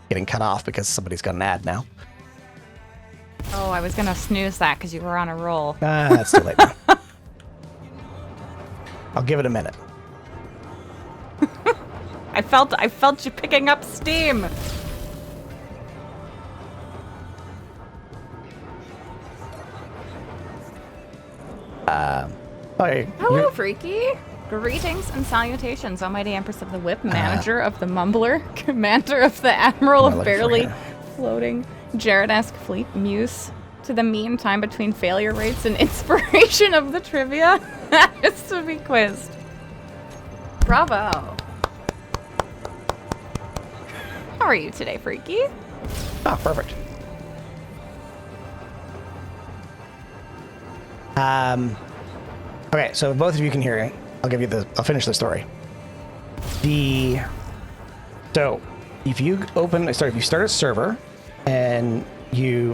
getting cut off because somebody's got an ad now. Oh, I was gonna snooze that because you were on a roll. That's too late now. I'll give it a minute. I felt you picking up steam. Hello, Freaky. Greetings and salutations, almighty Empress of the Whip, manager of the Mumbler, commander of the Admiral of Barely Floating Jared-esque Fleet, muse to the mean time between failure rates and inspiration of the trivia. That is to be quizzed. Bravo. How are you today, Freaky? Oh, perfect. Okay, so if both of you can hear it, I'll finish the story. So if you start a server and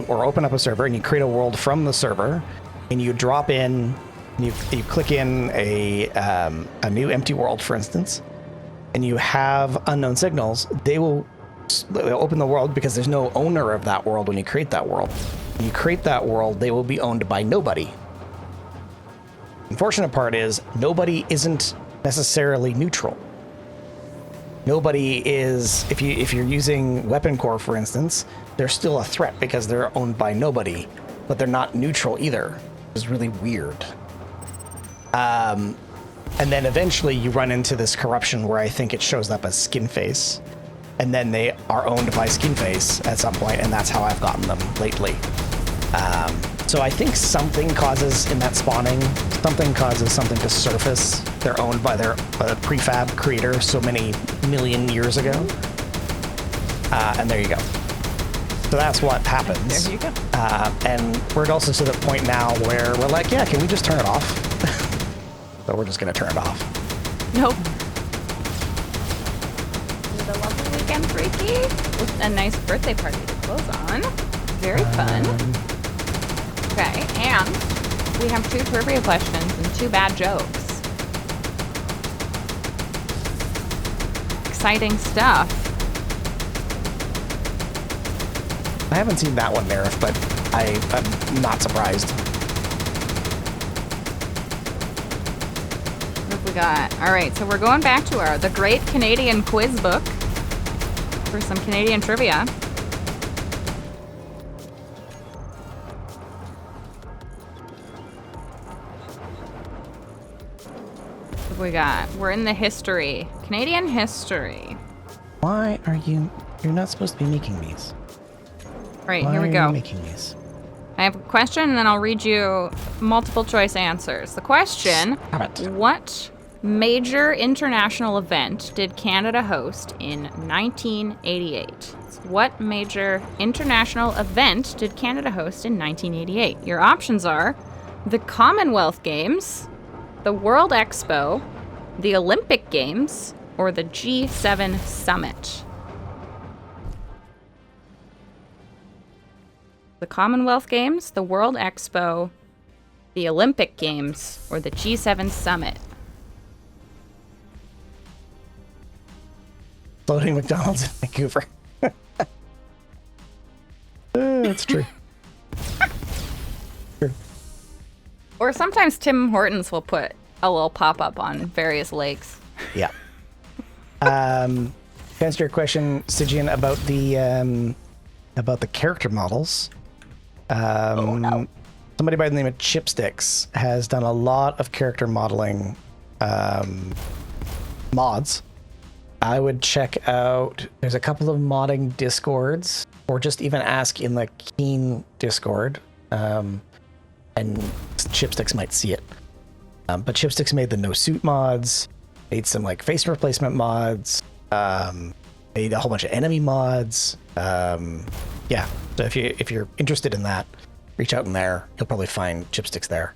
or open up a server and you create a world from the server and you drop in, you click in a new empty world, for instance, and you have unknown signals, they'll open the world because there's no owner of that world when you create that world. When you create that world, they will be owned by nobody. Unfortunate part is nobody isn't necessarily neutral. Nobody is, if you're using Weapon Core, for instance, they're still a threat because they're owned by nobody, but they're not neutral either. It's really weird. And then eventually you run into this corruption where I think it shows up as Skinface, and then they are owned by Skinface at some point, and that's how I've gotten them lately. So I think something causes something to surface. They're owned by the prefab creator so many million years ago. And there you go. So that's what happens. There you go. And we're also to the point now where we're like, yeah, can we just turn it off? So we're just going to turn it off. Nope. With a lovely weekend. and freaky with a nice birthday party to close on. Very fun. Okay, and we have 2 trivia questions and 2 bad jokes. Exciting stuff. I haven't seen that one, Nerif, but I'm not surprised. What have we got? All right, so we're going back to the Great Canadian Quiz Book for some Canadian trivia. What have we got? We're in the history. Canadian history. Why are you... You're not supposed to be making these. All right, Why here we are go. you making these? I have a question, and then I'll read you multiple choice answers. The question, Stop it. what major international event did Canada host in 1988? What major international event did Canada host in 1988? Your options are the Commonwealth Games, the World Expo, the Olympic Games, or the G7 Summit. The Commonwealth Games, the World Expo, the Olympic Games, or the G7 Summit. Floating McDonald's in Vancouver. That's true. True. Or sometimes Tim Hortons will put a little pop-up on various lakes. Yeah. To answer your question, Stygian, about the character models. Somebody by the name of Chipsticks has done a lot of character modeling mods. I would check out, there's a couple of modding discords, or just even ask in the Keen Discord, and Chipsticks might see it. But Chipsticks made the no suit mods, made some like face replacement mods, made a whole bunch of enemy mods. Yeah, so if you're interested in that, reach out in there. You'll probably find Chipsticks there.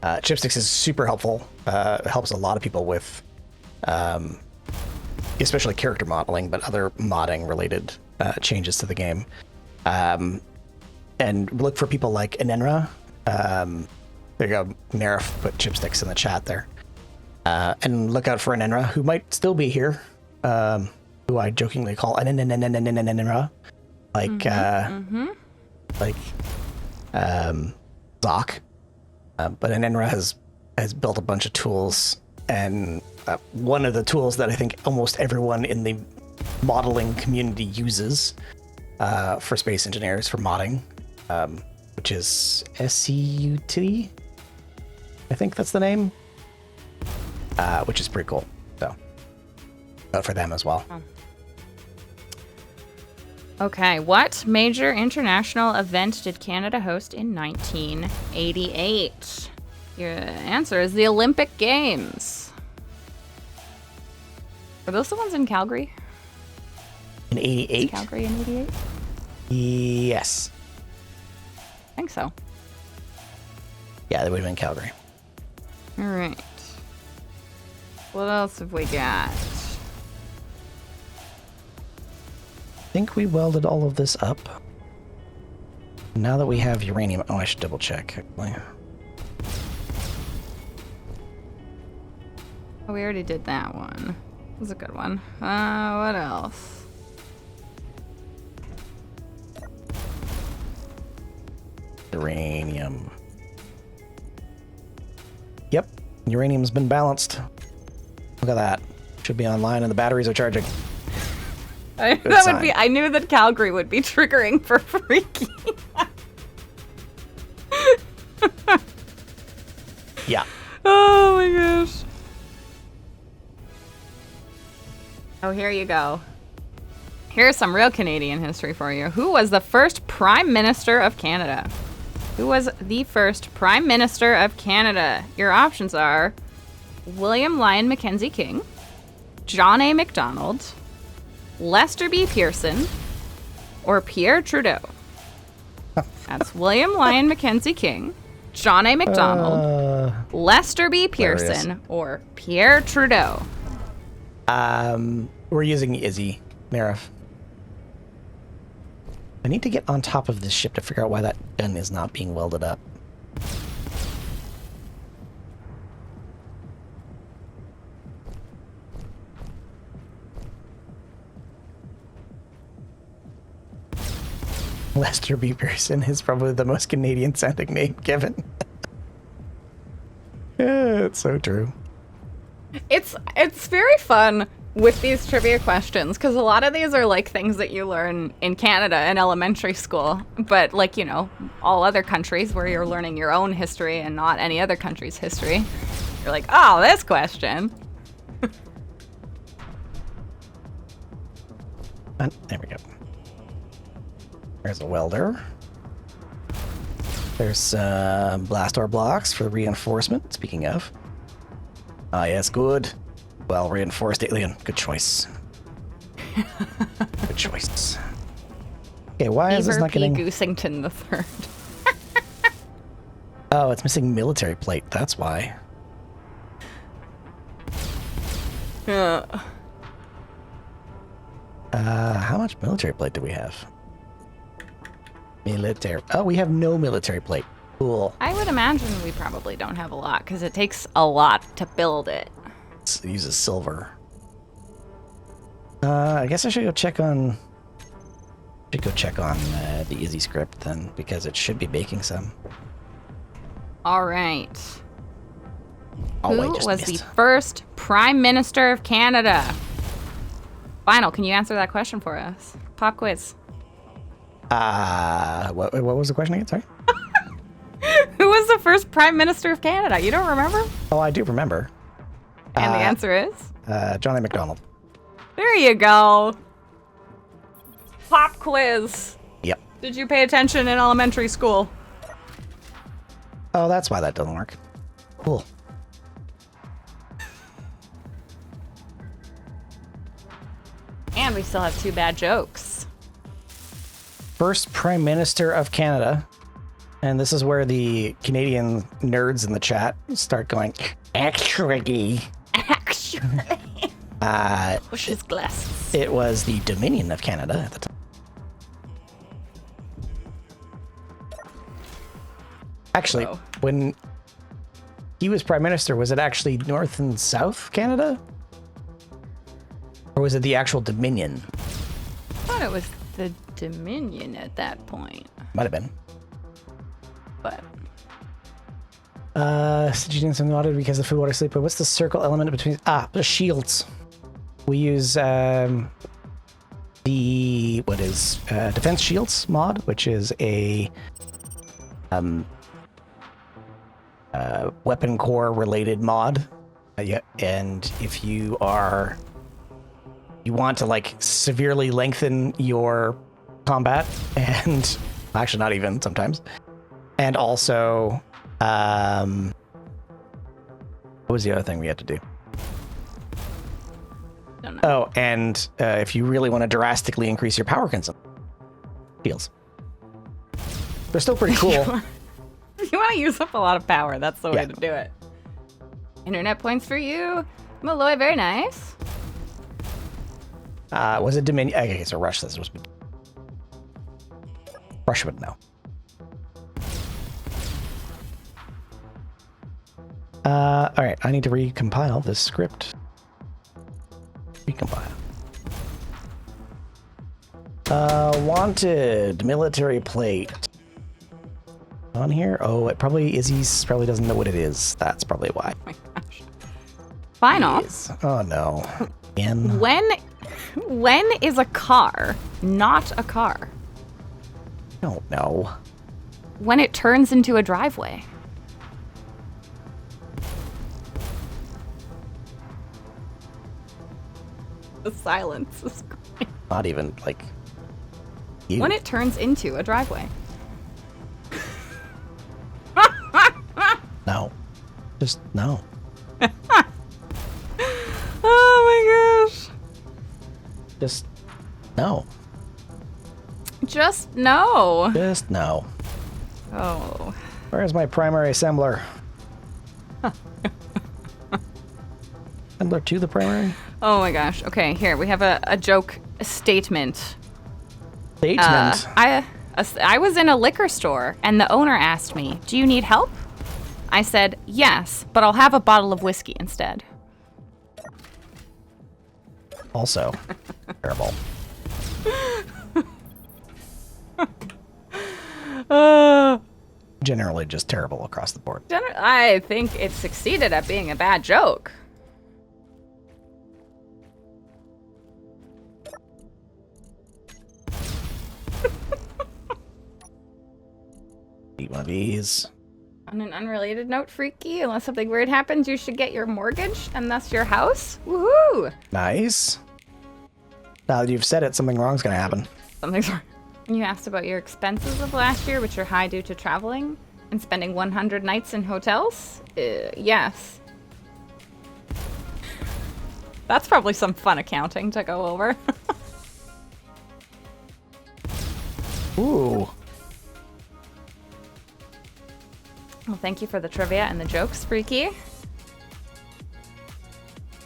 Chipsticks is super helpful. It helps a lot of people with, especially character modeling, but other modding related changes to the game. And look for people like Enenra. There you go, Nerif put Chipsticks in the chat there. And look out for Enenra, who might still be here, who I jokingly call Enenra. Like Zoc. But Enenra has built a bunch of tools, and one of the tools that I think almost everyone in the modeling community uses for space engineers for modding, which is SCUT. I think that's the name, which is pretty cool. So, for them as well. Okay, what major international event did Canada host in 1988? Your answer is the Olympic Games. Were those the ones in Calgary? In 88? Calgary in 88? Yes. I think so. Yeah, they would have been Calgary. All right. What else have we got? I think we welded all of this up. Now that we have uranium... Oh, I should double check, actually. Oh, we already did that one. That was a good one. What else? Uranium. Yep, uranium's been balanced. Look at that. Should be online and the batteries are charging. I knew that Calgary would be triggering for Freaky. Yeah. Oh my gosh. Oh, here you go. Here's some real Canadian history for you. Who was the first Prime Minister of Canada? Who was the first Prime Minister of Canada? Your options are William Lyon Mackenzie King, John A. Macdonald, Lester B. Pearson, or Pierre Trudeau. That's William Lyon Mackenzie King, John A. Macdonald, Lester B. Pearson, or Pierre Trudeau. We're using Izzy. Narif. I need to get on top of this ship to figure out why that gun is not being welded up. Lester B. Pearson is probably the most Canadian sounding name given. Yeah, it's so true. It's very fun with these trivia questions because a lot of these are like things that you learn in Canada in elementary school, but like, you know, all other countries where you're learning your own history and not any other country's history. You're like, oh, this question. And there we go. There's a welder. There's blast door blocks for reinforcement, speaking of. Ah, yes, good. Well reinforced alien. Good choice. Good choice. Okay, why is this Beaver not P. getting... Goosington the Third. Oh, it's missing military plate. That's why. How much military plate do we have? Military. Oh, we have no military plate. Cool. I would imagine we probably don't have a lot because it takes a lot to build it. It uses silver. I guess I should go check on... the Izzy script then, because it should be making some. All right. Oh, I Who just was missed. the first Prime Minister of Canada? Final, can you answer that question for us? Pop quiz. What was the question again? Sorry? Who was the first Prime Minister of Canada? You don't remember? Oh, I do remember. And the answer is? Johnny MacDonald. There you go. Pop quiz. Yep. Did you pay attention in elementary school? Oh, that's why that doesn't work. Cool. And we still have 2 bad jokes. First Prime Minister of Canada. And this is where the Canadian nerds in the chat start going, actually. Actually. Push his glasses. It was the Dominion of Canada at the time. Actually, Whoa. when he was Prime Minister, was it actually North and South Canada? Or was it the actual Dominion? I thought it was the Dominion at that point. Might have been. But Did you do something audited because of food, water, sleep? But what's the circle element between... the shields. We use the defense shields mod, which is a weapon core related mod. Yeah, and if you want to like severely lengthen your combat, and actually not even sometimes, and also what was the other thing we had to do? don't know. Oh, and if you really want to drastically increase your power consumption, shields. They're still pretty cool. If you want to use up a lot of power, that's the way Yeah. to do it. Internet points for you. Malloy, very nice. Was it Dominion? Okay, so Rush says it was. Rush would know. All right, I need to recompile this script. Recompile. Wanted military plate. On here? Oh, it probably Izzy's probably doesn't know what it is. That's probably why. Oh my gosh. Final. Is. Oh no. Again. When is a car not a car? I don't know. When it turns into a driveway. The silence is great. Not even like you. When it turns into a driveway. No. Just no. Oh my gosh. Just no. Just no. Just no. Oh. Where's my primary assembler? Assembler to the primary? Oh my gosh. Okay, here we have a joke a statement. Statement. I was in a liquor store, and the owner asked me, "Do you need help?" I said, "Yes, but I'll have a bottle of whiskey instead." Also, terrible. Generally just terrible across the board. I think it succeeded at being a bad joke. Eat one of these. On an unrelated note, Freaky, unless something weird happens, you should get your mortgage, and thus your house. Woohoo! Nice. Now that you've said it, something wrong's gonna happen. Something's wrong. You asked about your expenses of last year, which are high due to traveling and spending 100 nights in hotels? Yes. That's probably some fun accounting to go over. Ooh. Well, thank you for the trivia and the jokes, Freaky.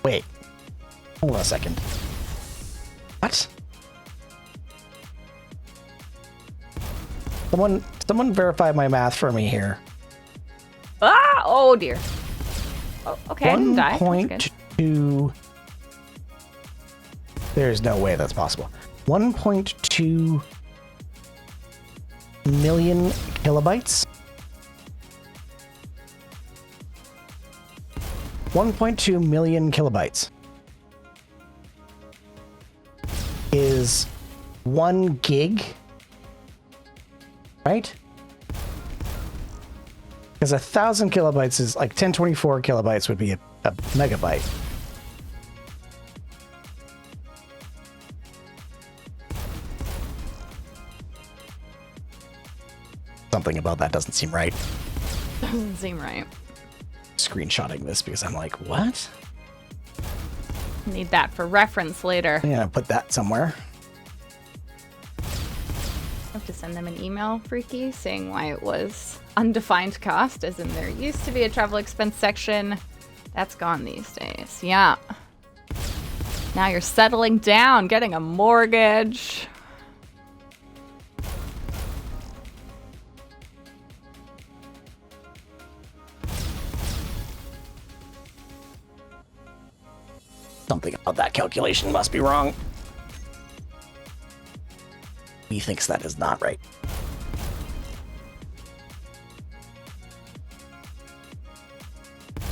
Wait. Hold on a second. What? Someone verify my math for me here. Ah! Oh, dear. Oh, okay, I didn't die. That's good. 1.2... There's no way that's possible. 1.2 million kilobytes? 1.2 million kilobytes is 1 gig, right? Because 1,000 kilobytes is like 1024 kilobytes would be a megabyte. Something about that doesn't seem right. Doesn't seem right. Screenshotting this because I'm like, what? Need that for reference later. I'm gonna put that somewhere. Have to send them an email, Freaky, saying why it was undefined cost, as in there used to be a travel expense section. That's gone these days. Yeah. Now you're settling down, getting a mortgage. Something about that calculation must be wrong. He thinks that is not right.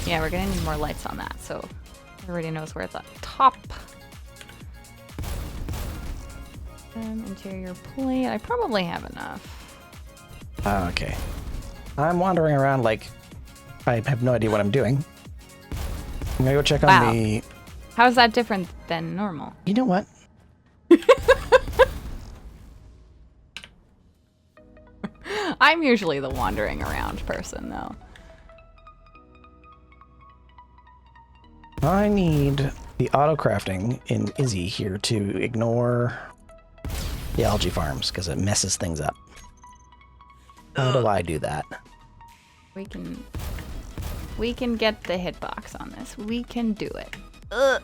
Yeah, we're gonna need more lights on that, so everybody knows where it's at. Top. Interior plate. I probably have enough. Okay. I'm wandering around like I have no idea what I'm doing. I'm gonna go check on the... How is that different than normal? You know what? I'm usually the wandering around person, though. I need the auto crafting in Izzy here to ignore the algae farms because it messes things up. How do I do that? We can get the hitbox on this. We can do it. Ugh.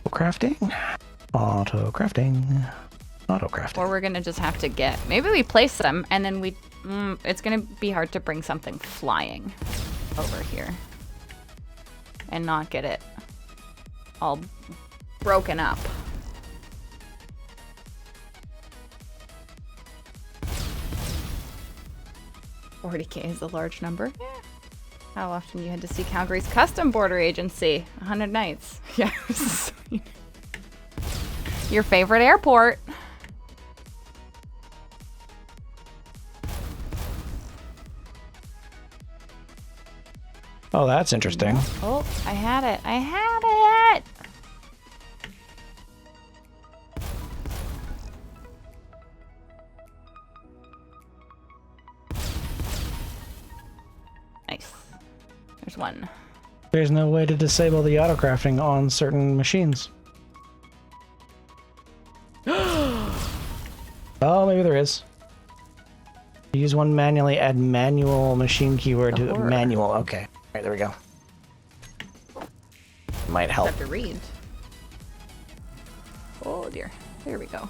Crafting, auto crafting, auto crafting. Or we're gonna just have to get. Maybe we place them and then we. It's gonna be hard to bring something flying over here and not get it all broken up. $40K is a large number. Yeah. How often you had to see Calgary's custom border agency? 100 nights. Yeah. Your favorite airport. Oh, that's interesting. Oh, I had it. I had it. Nice. There's one. There's no way to disable the auto crafting on certain machines. Oh, maybe there is. Use one manually, add manual machine keyword to manual. Okay. All right, there we go. Might help. Have to read. Oh dear. There we go.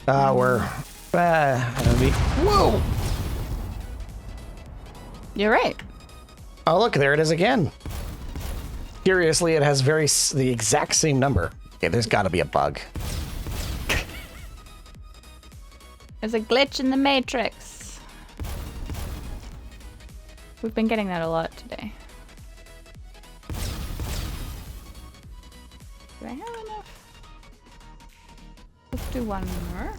We're... Whoa! You're right. Oh, look, there it is again. Curiously, it has the exact same number. Okay, there's got to be a bug. There's a glitch in the matrix. We've been getting that a lot today. Do I have enough? Let's do one more.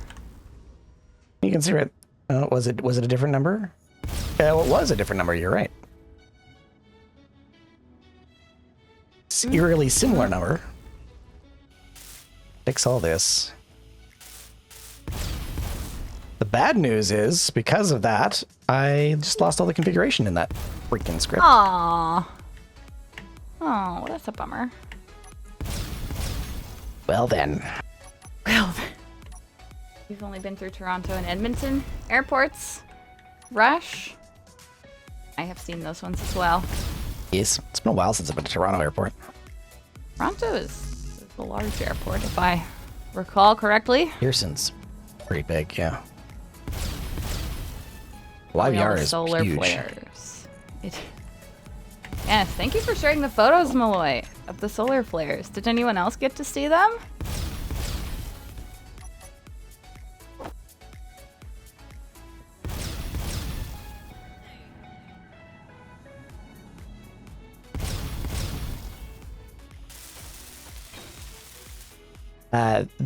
You can see it. Was it a different number? It was a different number. You're right. It's eerily similar number. Fix all this. The bad news is, because of that, I just lost all the configuration in that freaking script. Aww. Oh, that's a bummer. Well then. Well, we've only been through Toronto and Edmonton airports. Rush. I have seen those ones as well. Yes, it's been a while since I've been to Toronto Airport. Toronto is a large airport, if I recall correctly. Pearson's pretty big, yeah. All the YVR is solar huge. flares. Yes, thank you for sharing the photos, Malloy, of the solar flares. Did anyone else get to see them?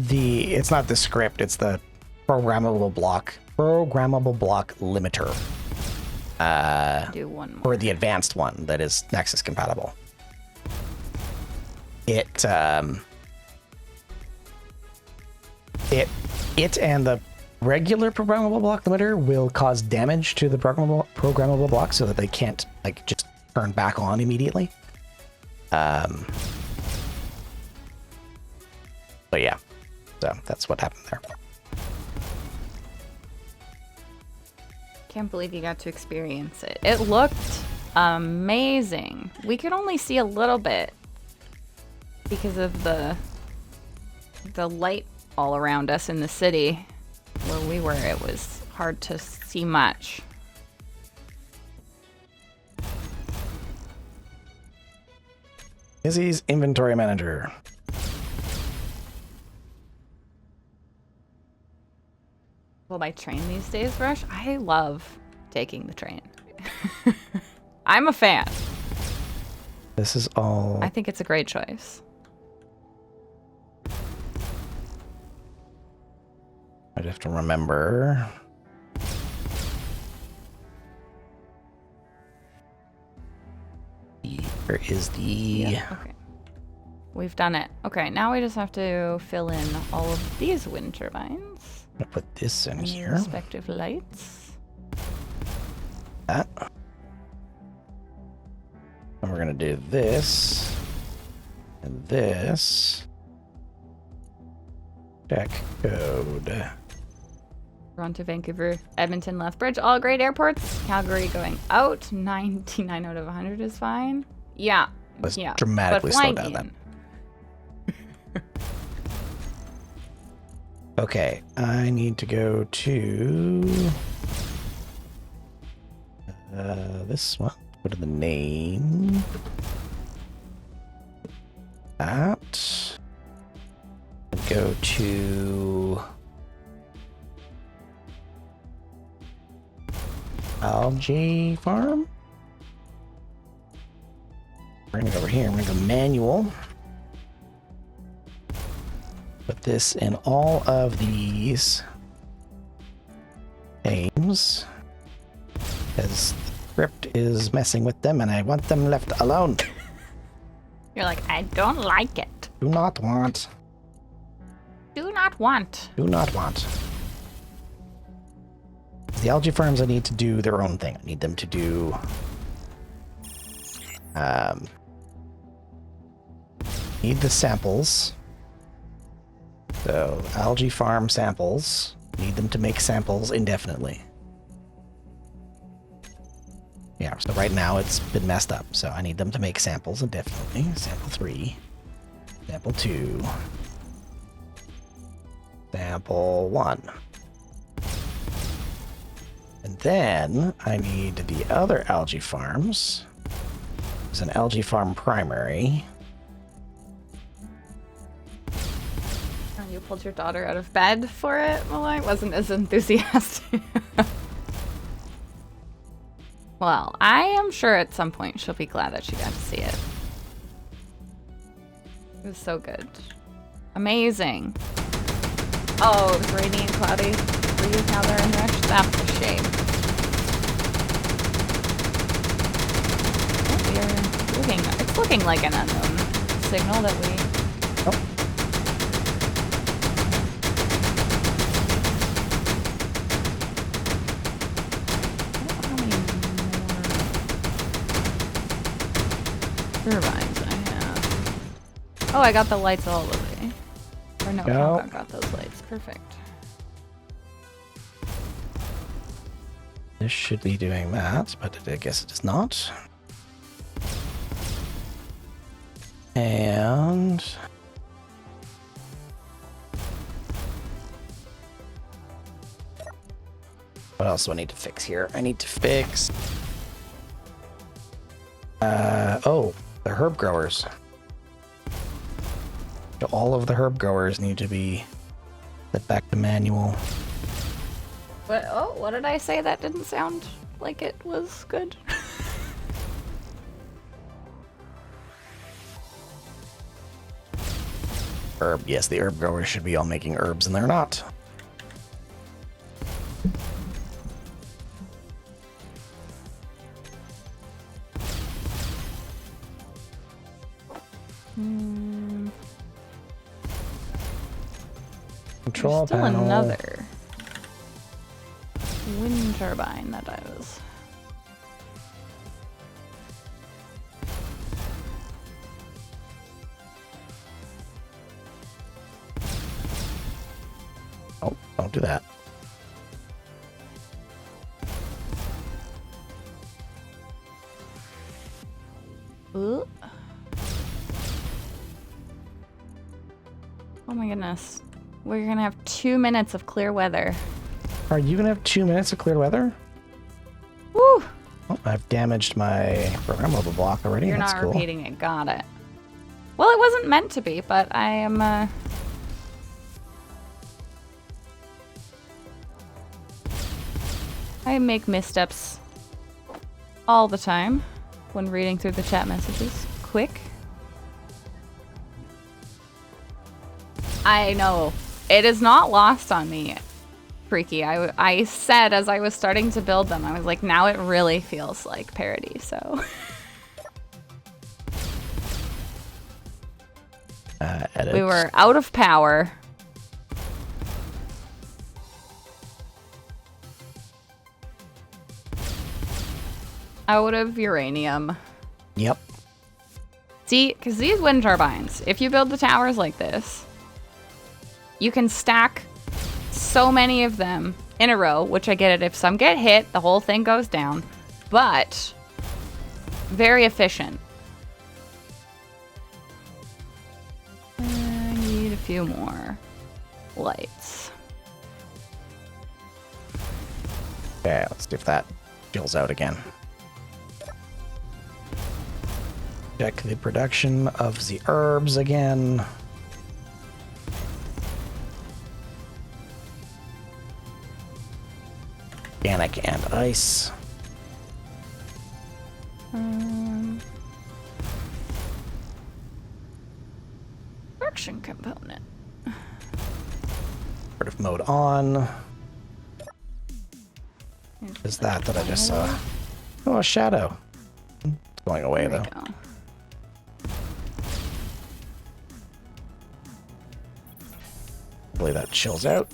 It's not the script, it's the programmable block limiter. Do one more. Or the advanced one that is Nexus compatible. It and the regular programmable block limiter will cause damage to the programmable block so that they can't like just turn back on immediately. But yeah, so that's what happened there. Can't believe you got to experience it. It looked amazing. We could only see a little bit because of the light all around us in the city where we were. It was hard to see much. Izzy's inventory manager. Well, by train these days, Rush, I love taking the train. I'm a fan. This is all... I think it's a great choice. I'd have to remember. Where is the... Yeah, okay. We've done it. Okay, now we just have to fill in all of these wind turbines. I'm gonna put this in and here. Respective lights. That. And we're gonna do this. And this. Check code. Toronto, Vancouver, Edmonton, Lethbridge, all great airports. Calgary going out. 99 out of 100 is fine. Yeah. Let's yeah. dramatically but slow flying down in. Okay, I need to go to this one. Go to the name. That. Go to algae farm. Bring it over here. I'm gonna go manual. Put this in all of these names, because the script is messing with them and I want them left alone. You're like, I don't like it. Do not want. Do not want. Do not want. The algae farms, I need to do their own thing. I need them to do need the samples. So algae farm samples, need them to make samples indefinitely. Yeah, so right now it's been messed up. So I need them to make samples indefinitely. Sample 3. Sample 2. Sample 1. And then I need the other algae farms. There's an algae farm primary. Oh, you pulled your daughter out of bed for it? Well, I wasn't as enthusiastic. Well, I am sure at some point she'll be glad that she got to see it. It was so good. Amazing. Oh, it was rainy and cloudy. Were you now they're enriched? That's a shame. It's looking like an unknown signal that we... Oh. I don't know how many more turbines I have. Oh, I got the lights all the way. Or no, No. I got those lights. Perfect. This should be doing that, but I guess it is not. And... what else do I need to fix here? I need to fix... oh, the herb growers. All of the herb growers need to be set back to manual. What? Oh, what did I say? That didn't sound like it was good. Herb, yes, the herb growers should be all making herbs, and they're not. Control There's still panel. another wind turbine that I was... Oh, don't do that. Ooh. Oh my goodness. We're gonna have 2 minutes of clear weather. Are you gonna have 2 minutes of clear weather? Woo! Oh, I've damaged my programmable block already. You're That's not cool. repeating it. Got it. Well, it wasn't meant to be, but I am, I make missteps all the time when reading through the chat messages. Quick. I know. It is not lost on me, Freaky. I said as I was starting to build them, I was like, now it really feels like Paradiso. Edit. We were out of power. Out of uranium. Yep. See, because these wind turbines, if you build the towers like this, you can stack so many of them in a row, which I get it. If some get hit, the whole thing goes down, but very efficient. I need a few more lights. Okay, let's see if that fills out again. Check the production of the herbs again. Organic and ice. Production component. Operative mode on. Is that I just saw? Oh, a shadow. It's going away There though. we go. Hopefully that chills out.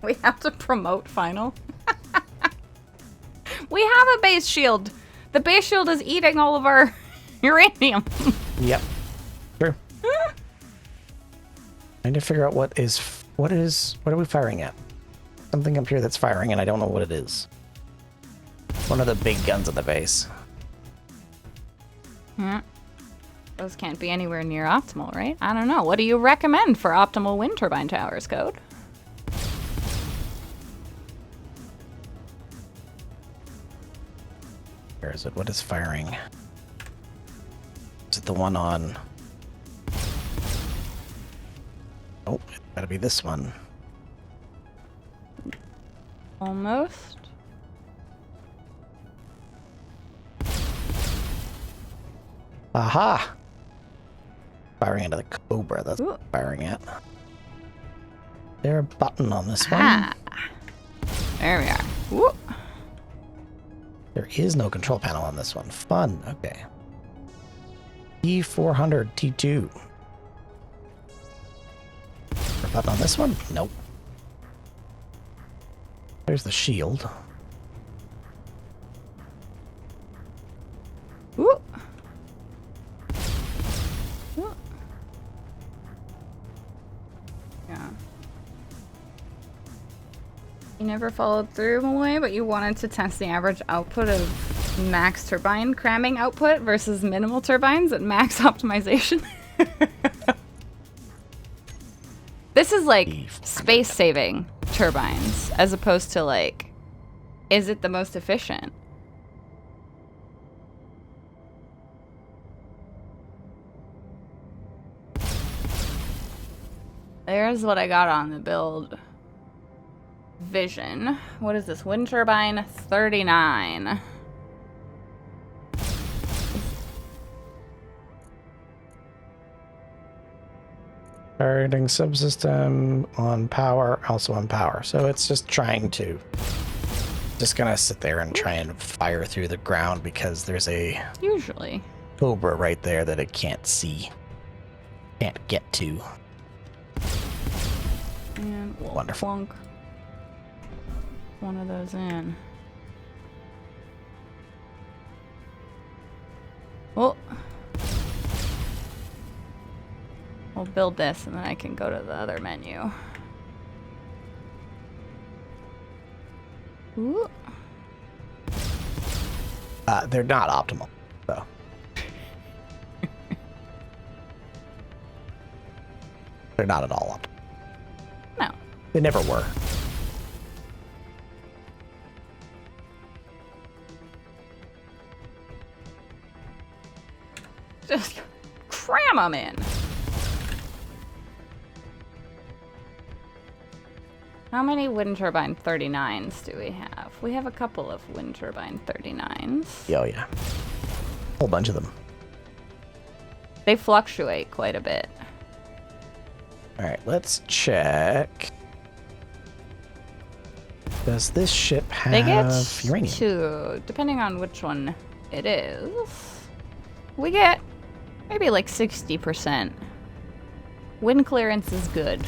We have to promote final. We have a base shield. The base shield is eating all of our uranium. Yep. True. Trying to figure out what is What are we firing at? Something up here that's firing, and I don't know what it is. One of the big guns on the base. Hmm. Those can't be anywhere near optimal, right? I don't know. What do you recommend for optimal wind turbine towers, Code? Where is it? What is firing? Is it the one on... Oh, it's gotta be this one. Almost. Aha! Firing into the Cobra, that's what I'm firing at. There a button on this one? Ah. There we are. Whoop. There is no control panel on this one. Fun, okay. T400 T2. A button on this one? Nope. There's the shield. Whoop. Whoop. Yeah. You never followed through, Malloy, but you wanted to test the average output of max turbine cramming output versus minimal turbines at max optimization. This is like space-saving turbines, as opposed to like, is it the most efficient? There's what I got on the build vision. What is this? Wind turbine 39. Targeting subsystem on power, also on power. So it's just trying to... Just gonna sit there and try and fire through the ground because there's a Usually. Cobra right there that it can't see. Can't get to. And we'll Wonderful. plunk one of those in. Well, we'll build this and then I can go to the other menu. Ooh. They're not optimal, though. They're not at all optimal. No. They never were. Just cram them in. How many wind turbine 39s do we have? We have a couple of wind turbine 39s. Oh, yeah. A whole bunch of them. They fluctuate quite a bit. All right, let's check. Does this ship have They get uranium? to, depending on which one it is, we get maybe like 60%. Wind clearance is good.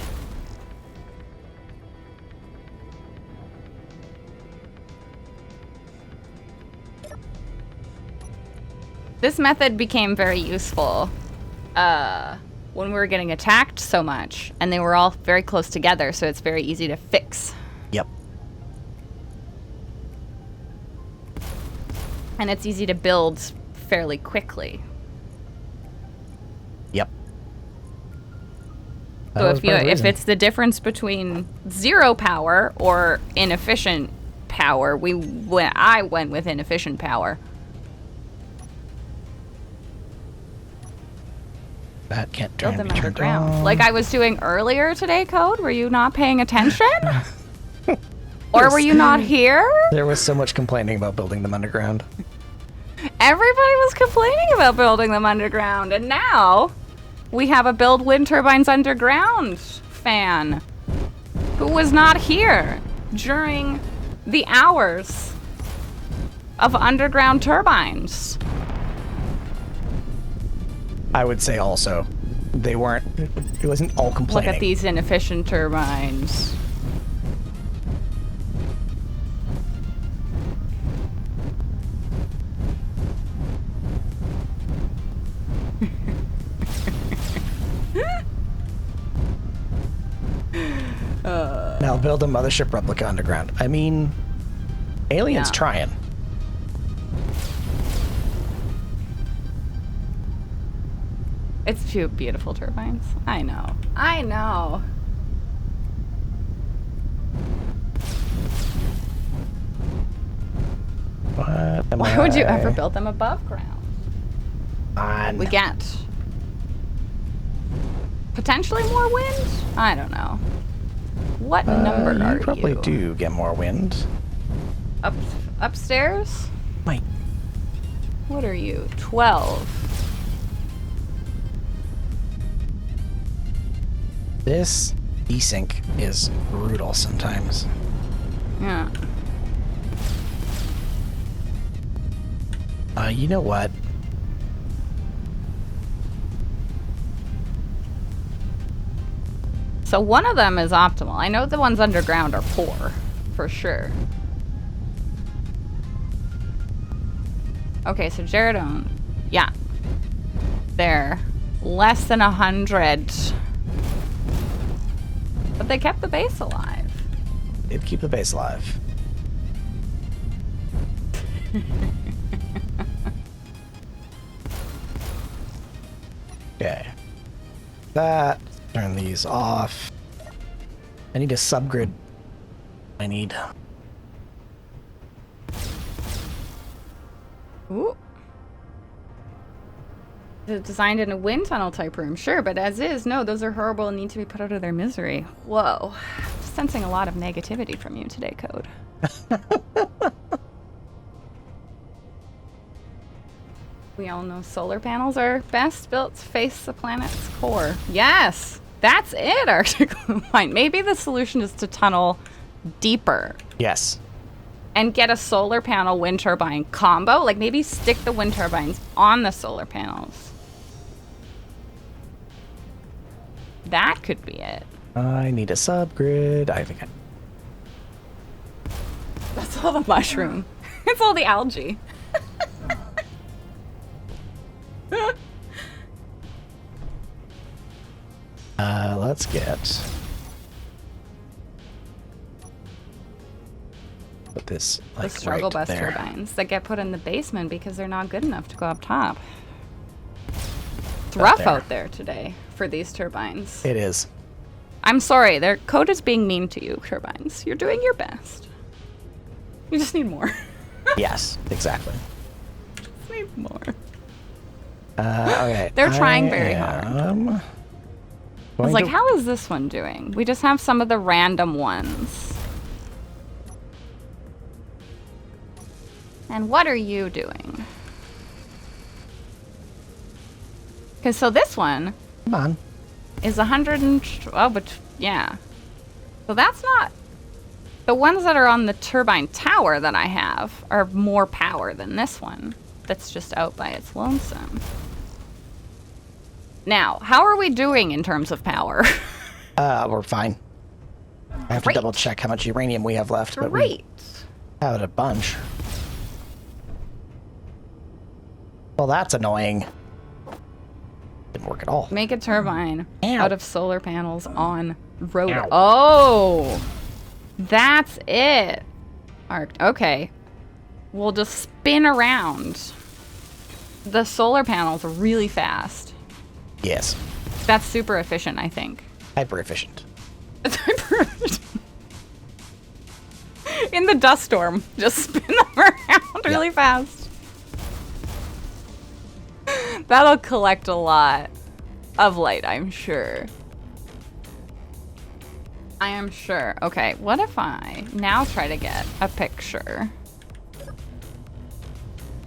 This method became very useful when we were getting attacked so much, and they were all very close together, so it's very easy to fix. Yep. And it's easy to build fairly quickly. Yep. That So was part of the if reason. it's the difference between 0 power or inefficient power, I went with inefficient power. That can't Build turn them be turned underground. on. Like I was doing earlier today, Code? Were you not paying attention? Or were you not here? There was so much complaining about building them underground. Everybody was complaining about building them underground, and now we have a build wind turbines underground fan who was not here during the hours of underground turbines. I would say also, they weren't. It wasn't all Look complaining. at these inefficient turbines. build a mothership replica underground. I mean, aliens Yeah. trying. It's two beautiful turbines. I know. I know. What am Why would you I ever build them above ground? on? We get potentially more wind? I don't know. What number are you probably you? do get more wind. Upstairs? Might. What are you? 12. This desync is brutal sometimes. Yeah. You know what? So one of them is optimal. I know the ones underground are poor, for sure. Okay, so Geridone, yeah. They're less than 100. But they kept the base alive. It'd keep the base alive. Okay. That. Turn these off. I need a subgrid. I need. Ooh. Is it designed in a wind tunnel type room? Sure, but as is, no, those are horrible and need to be put out of their misery. Whoa. I'm sensing a lot of negativity from you today, Code. We all know solar panels are best built to face the planet's core. Yes! That's it, Arctic Line. Maybe the solution is to tunnel deeper Yes. and get a solar panel wind turbine combo. Like maybe stick the wind turbines on the solar panels. That could be it. I need a subgrid. I think I. That's all the mushroom. It's all the algae. Let's get. Put this like The struggle right bus there. turbines that get put in the basement because they're not good enough to go up top. It's rough there. out there today for these turbines. It is. I'm sorry, their code is being mean to you, turbines. You're doing your best. You just need more. Yes, exactly. Just need more. Okay. They're trying very hard. hard. I was like, how is this one doing? We just have some of the random ones. And what are you doing? Because so this one Come on. is 100 and... Oh, but yeah. So that's not... The ones that are on the turbine tower that I have are more power than this one. That's just out by its lonesome. Now, how are we doing in terms of power? We're fine. I have to Great. double check how much uranium we have left, but we Great. have a bunch. Well, that's annoying. Didn't work at all. Make a turbine Ow. out of solar panels on road. Ow. Oh, that's it. Okay. We'll just spin around the solar panels really fast. Yes. That's super efficient, I think. Hyper efficient. It's hyper efficient. In the dust storm, just spin them around really fast. That'll collect a lot of light, I'm sure. I am sure. Okay, what if I now try to get a picture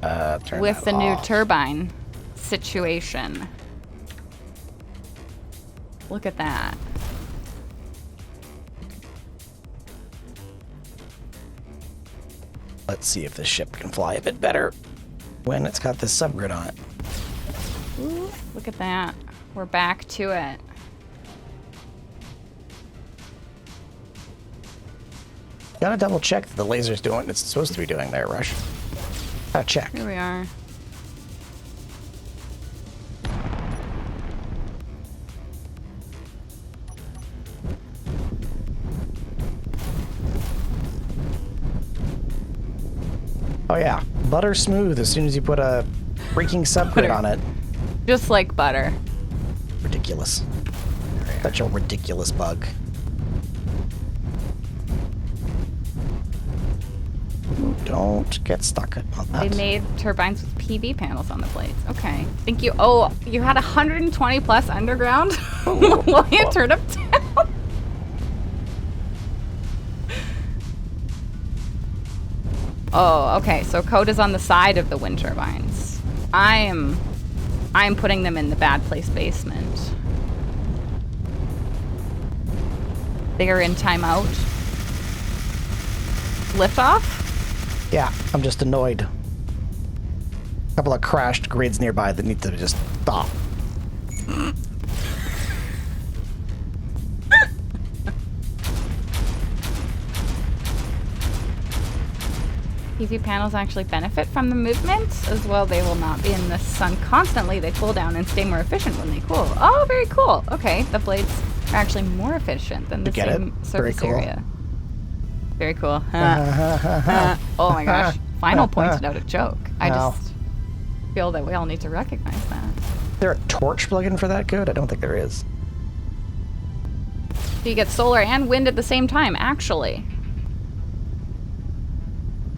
Turn with that the new off. turbine situation? Look at that. Let's see if this ship can fly a bit better when it's got this subgrid on it. Ooh, look at that. We're back to it. Gotta double check that the laser's doing what it's supposed to be doing there, Rush. Gotta check. Here we are. Oh yeah, butter smooth as soon as you put a freaking subgrid Butter. on it. Just like butter. Ridiculous. Such a ridiculous bug. Don't get stuck on that. They made turbines with PV panels on the blades. Okay. Thank you. Oh, you had 120 plus underground while you turned up down. Oh, okay. So code is on the side of the wind turbines. I am putting them in the bad place basement. They are in timeout. Liftoff? Yeah, I'm just annoyed. A couple of crashed grids nearby that need to just stop. PV panels actually benefit from the movement as well. They will not be in the sun constantly. They cool down and stay more efficient when they cool. Oh, very cool. Okay, the blades are actually more efficient than the same surface area. Very cool. Oh my gosh. Final pointed out a joke. I just feel that we all need to recognize that. Is there a torch plugin for that code? I don't think there is. So you get solar and wind at the same time, actually.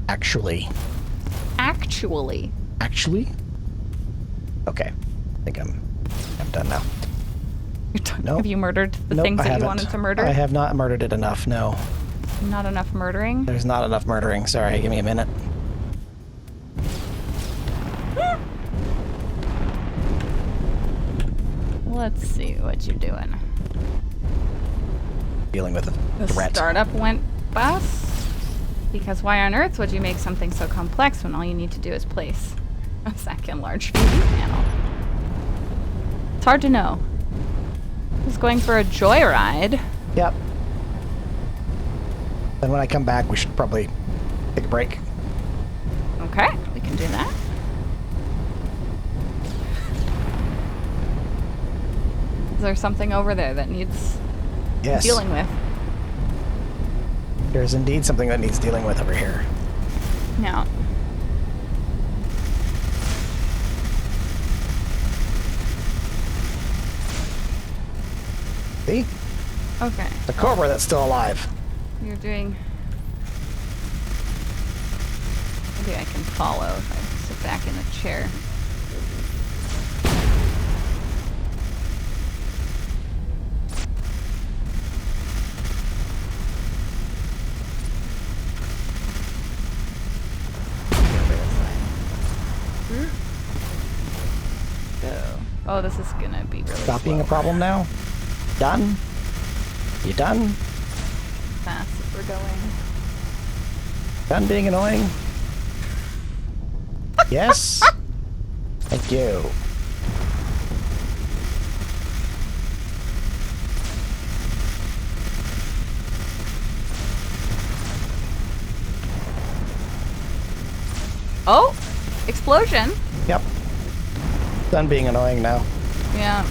Actually. Okay. I think I'm done now. You're done. Nope. Have you murdered the things that you wanted to murder? I have not murdered it enough, no. Not enough murdering? There's not enough murdering. Sorry, give me a minute. Let's see what you're doing. Dealing with a The threat. startup went bust? Because why on earth would you make something so complex when all you need to do is place a second large PV panel? It's hard to know. Just going for a joyride. Yep. Then when I come back, we should probably take a break. Okay, we can do that. Is there something over there that needs Yes. dealing with? There's indeed something that needs dealing with over here. No. See? Okay. The cobra that's still alive. You're doing... Maybe I can follow if I sit back in the chair. Oh, this is gonna be really Stop being a slow. problem now. Done? You done? Fast as we're going. Done being annoying? Yes? Thank you. Oh! Explosion! Yep. Done being annoying now. Yeah.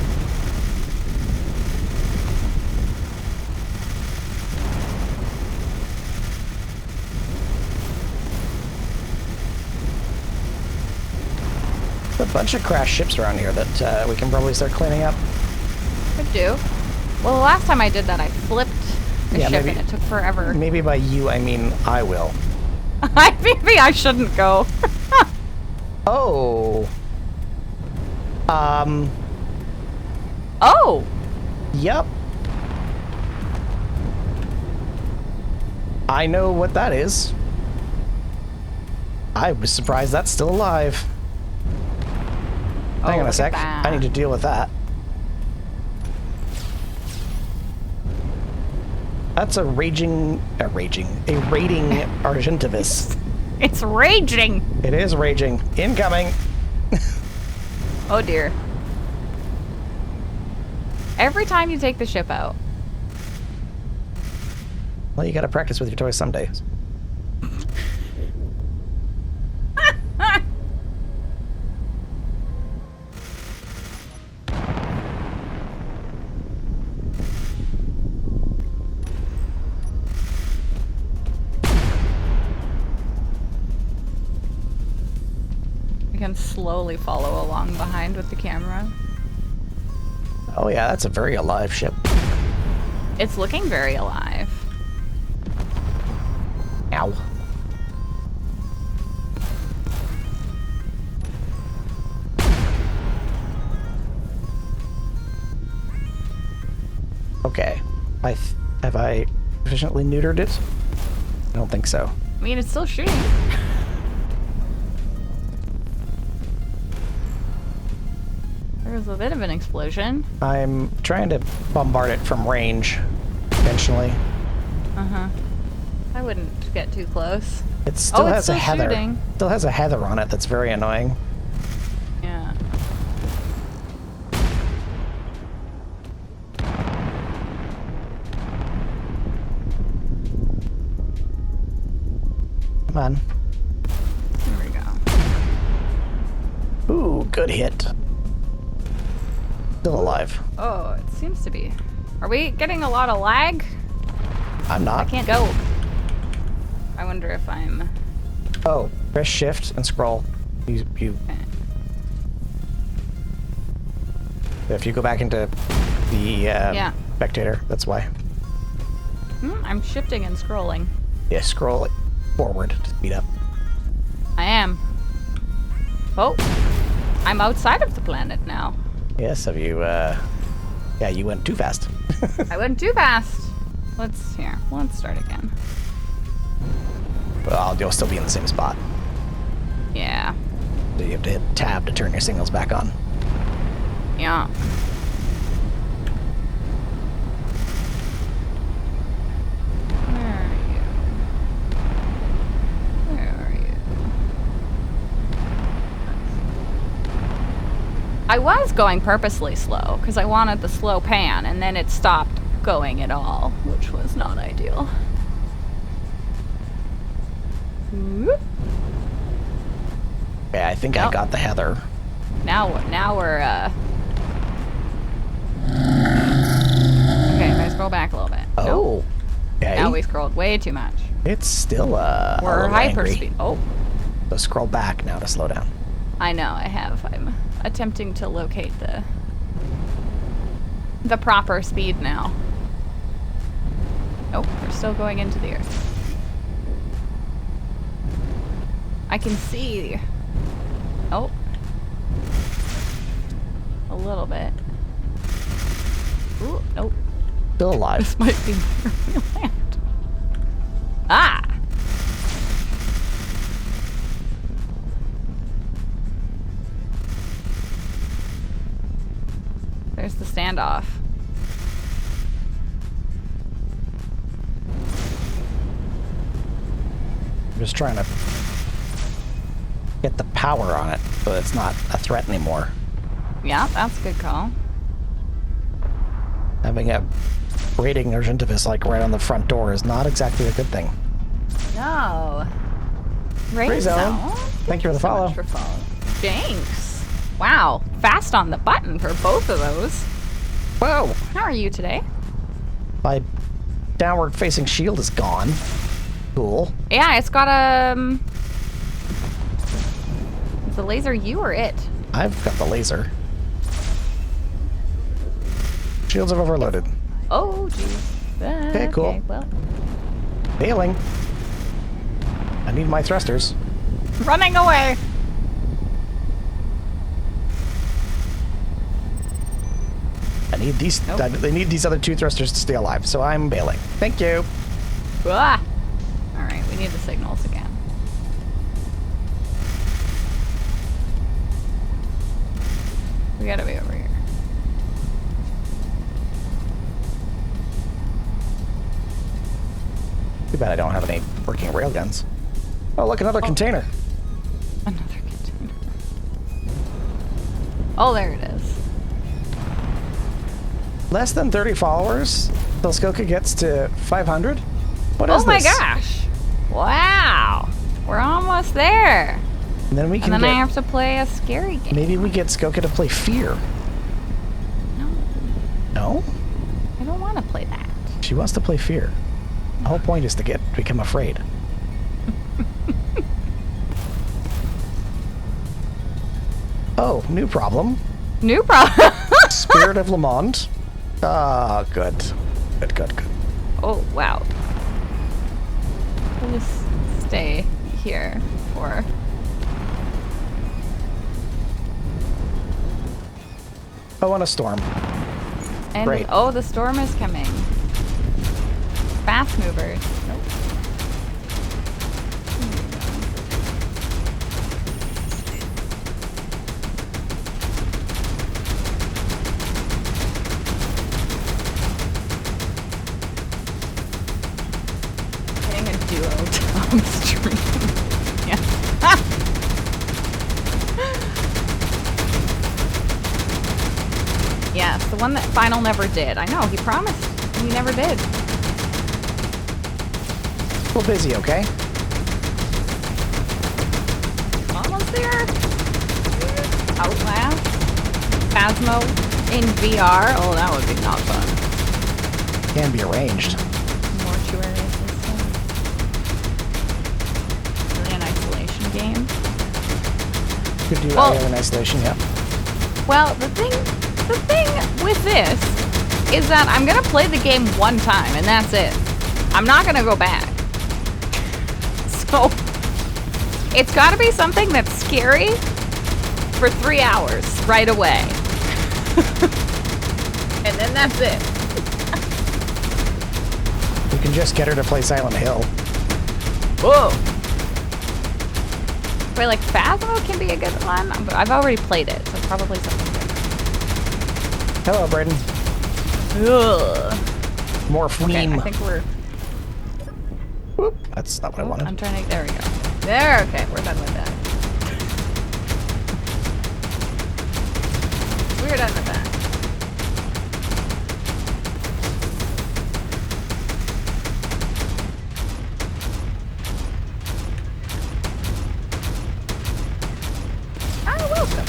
There's a bunch of crashed ships around here that we can probably start cleaning up. Could do. Well, the last time I did that, I flipped a Yeah, ship maybe- and it took forever. Maybe by you, I mean I will. Maybe I shouldn't go. Oh. Oh! Yep. I know what that is. I was surprised that's still alive. Hang on look a at sec. that. I need to deal with that. That's a raiding Argentavis. It's raging! It is raging. Incoming. Oh dear. Every time you take the ship out. Well, you gotta practice with your toys some days. can slowly follow along behind with the camera. Oh yeah, that's a very alive ship. It's looking very alive. Ow. Okay. Have I sufficiently neutered it? I don't think so. I mean, it's still shooting. There was a bit of an explosion. I'm trying to bombard it from range, intentionally. Uh-huh. I wouldn't get too close. It still it's has a still heather. shooting. Still has a heather on it that's very annoying. Yeah. Come on. There we go. Ooh, good hit. Still alive. Oh, it seems to be. Are we getting a lot of lag? I'm I not. can't go. I wonder if I'm... Oh, press shift and scroll. You Okay. if you go back into the spectator, that's why. I'm shifting and scrolling. Yeah, scroll it forward to speed up. I am. Oh, I'm outside of the planet now. Yes, have you, yeah, you went too fast. I went too fast. Let's start again. Well, you'll still be in the same spot. Yeah. So you have to hit tab to turn your signals back on. Yeah. Where are you? Where are you? I was going purposely slow because I wanted the slow pan, and then it stopped going at all, which was not ideal. Whoop. Yeah, I think I Nope. got the heather. Now we're Okay, I scroll back a little bit. Nope. Oh. Okay. Now we scrolled way too much. It's still, We're a little angry. hyperspeed. Oh, So scroll back now to slow down. I know, I have. I'm attempting to locate the proper speed now. Nope, we're still going into the earth. I can see. Oh. A little bit. Ooh, nope. Still alive. This might be where we land. Ah! There's the standoff. I'm just trying to get the power on it so it's not a threat anymore. Yeah, that's a good call. Having a raiding Argentivis like right on the front door is not exactly a good thing. No. Rain Free zone. zone. Thank you for the So follow. much for follow. Thanks. Wow, fast on the button for both of those. Whoa! How are you today? My downward facing shield is gone. Cool. Yeah, it's got is the laser you or it? I've got the laser. Shields have overloaded. Oh, geez. Okay, cool. Okay, well, Failing. I need my thrusters. running away. I need these. Nope. They need these other two thrusters to stay alive, so I'm bailing. Thank you. Ah. All right, we need the signals again. We gotta be over here. Too bad I don't have any working railguns. Oh, look, another container. Another container. Oh, there it is. Less than 30 followers. Telskoka gets to 500. What is Oh my this? gosh! Wow, we're almost there. And then we can And then get. I have to play a scary game. Maybe we get Skoka to play Fear. No, No? I don't want to play that. She wants to play Fear. The whole point is to become afraid. Oh, new problem. New problem. Spirit of Lamont. Ah, good. Good. Oh, wow. We'll just stay here for... Oh, and a storm. And Great. oh, the storm is coming. Fast movers. Nope. Getting a duo downstream. Yeah. Yes, the one that Final never did. I know, he promised. He never did. A little busy, okay? Almost there. Outlast. Phasmo in VR. Oh, that would be not fun. Can be arranged. Mortuary system. Really an isolation game. Could do Well- Alien Isolation, yeah. Well, the thing with this is that I'm gonna play the game one time and that's it. I'm not gonna go back. So it's gotta be something that's scary for 3 hours right away. And then that's it. You can just get her to play Silent Hill. Whoa. Wait, like Phasmo can be a good one, but I've already played it, so probably something different. Hello, Braden. Ugh. More Okay, Fleem. I think we're... Whoop, that's not what I wanted. I'm trying to... There we go. There, okay, we're done with that. We're done with that. Ah, welcome.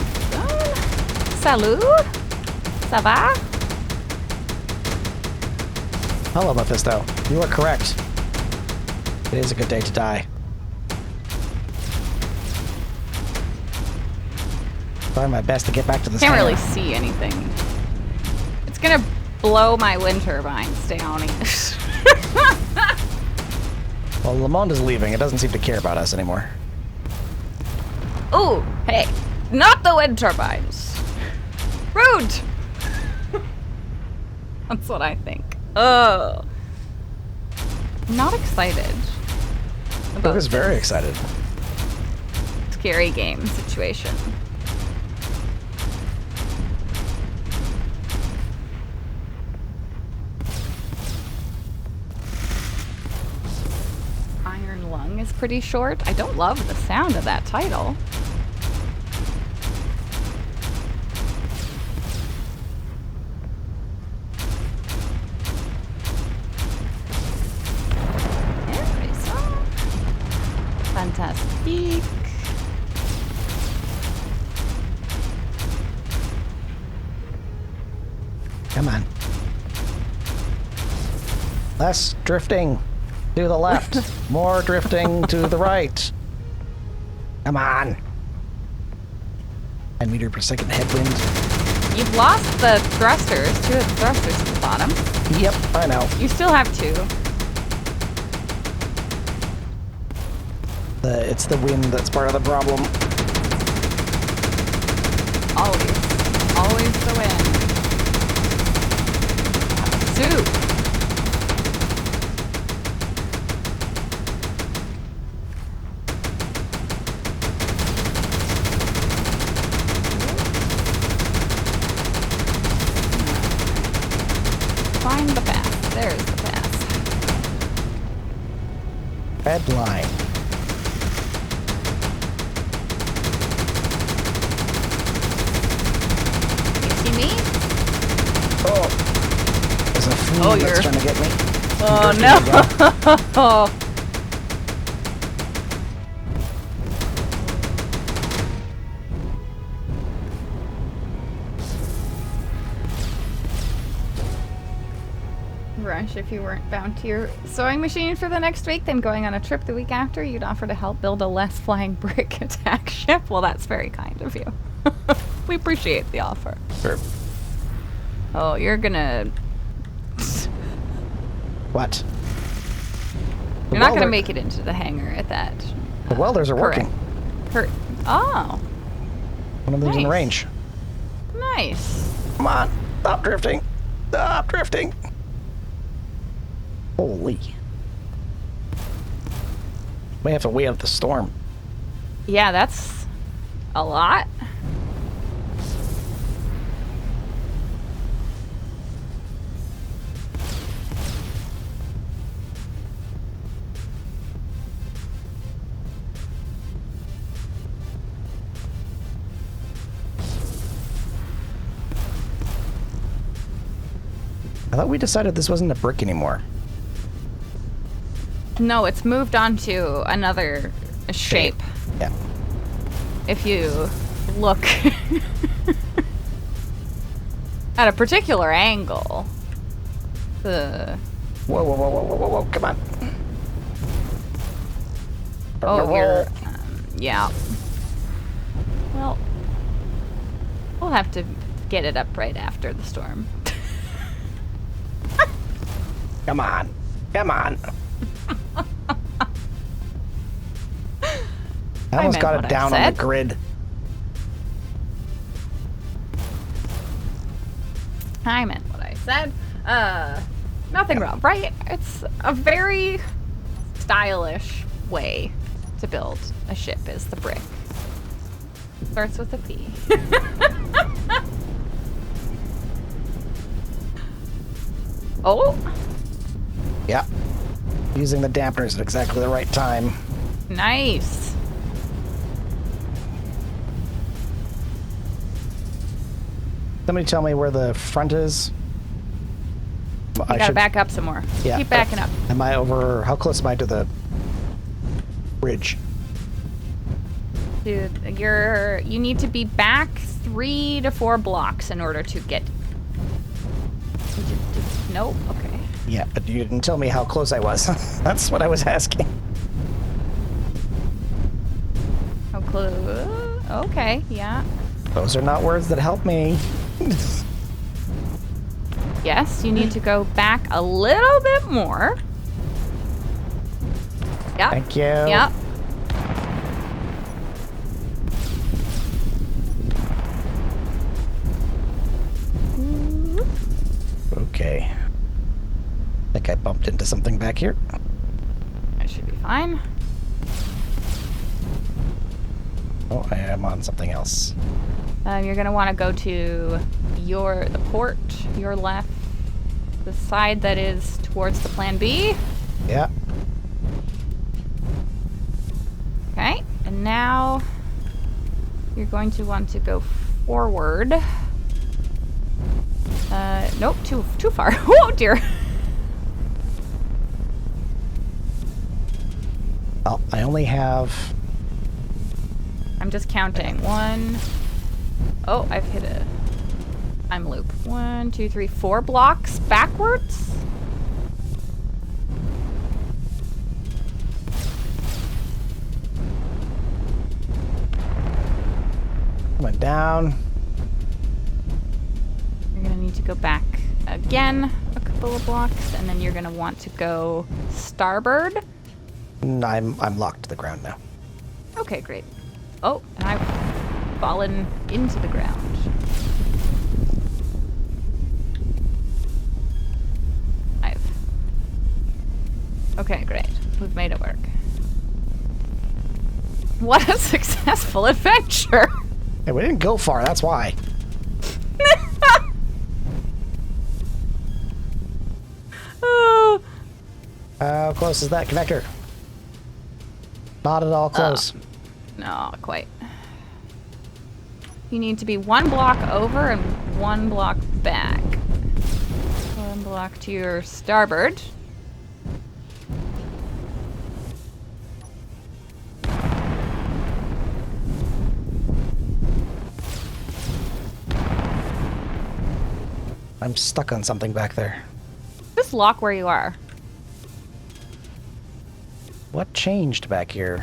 Salut. Ça va? I don't know about this, though. You are correct. It is a good day to die. Trying my best to get back to this Can't hangar. really see anything. It's gonna blow my wind turbines down. Well, Lamont is leaving. It doesn't seem to care about us anymore. Ooh, hey, not the wind turbines. Rude. That's what I think. Oh, not excited. I About was very excited. scary game situation. Iron Lung is pretty short. I don't love the sound of that title. Paradiso. Fantastic. Come on. Less drifting to the left. More drifting to the right. Come on. 10 meter per second headwind. You've lost the thrusters, 2 of the thrusters at the bottom. Yep, I know. You still have 2. It's the wind that's part of the problem. Always the wind. Soup. Find the path. There's the path. Red line. You see me? Oh. There's a flea Oh, that's you're- trying to get me. Oh Drifting again. no! Right. gosh, if you weren't bound to your sewing machine for the next week, then going on a trip the week after, you'd offer to help build a less flying brick attack ship. Well, that's very kind of you. We appreciate the offer. Sure. Oh, you're gonna... What? You're not gonna make it into the hangar at that. The welders are working. Oh. One of them's in range. Nice. Come on. Stop drifting. Stop drifting. Holy. May have to wait out the storm. Yeah, that's a lot. I thought we decided this wasn't a brick anymore. No, it's moved on to another shape. Yeah. If you look at a particular angle. Whoa, whoa, whoa, whoa, whoa, whoa, whoa, come on. Oh, you're... yeah. Well, we'll have to get it up right after the storm. Come on. Come on. I almost got it down on the grid. I meant what I said. Nothing wrong, right? It's a very stylish way to build a ship is the brick. Starts with a P. Oh! Yeah. Using the dampeners at exactly the right time. Nice. Somebody tell me where the front is. You gotta back up some more. Yeah. Keep backing up. Am I over... How close am I to the bridge? Dude, you need to be back 3 to 4 blocks in order to get... Nope, okay. Yeah, but you didn't tell me how close I was. That's what I was asking. How close? Okay, yeah. Those are not words that help me. Yes, you need to go back a little bit more. Yep. Thank you. Yep. Okay. I think I bumped into something back here. That should be fine. Oh, I am on something else. You're gonna want to go to the port, your left, the side that is towards the plan B. Yeah. Okay, and now you're going to want to go forward. Nope, too far. Oh dear. Well, I only have... I'm just counting. 1. Oh, I've hit a time loop. 1, 2, 3, 4 blocks backwards. Went down. You're gonna need to go back again a couple of blocks, and then you're gonna want to go starboard. I'm locked to the ground now. Okay, great. Oh, and I've fallen into the ground. Okay, great. We've made it work. What a successful adventure! Hey, we didn't go far, that's why. Oh. How close is that connector? Not at all close. Not quite. You need to be 1 block over and 1 block back. 1 block to your starboard. I'm stuck on something back there. Just just lock where you are. What changed back here?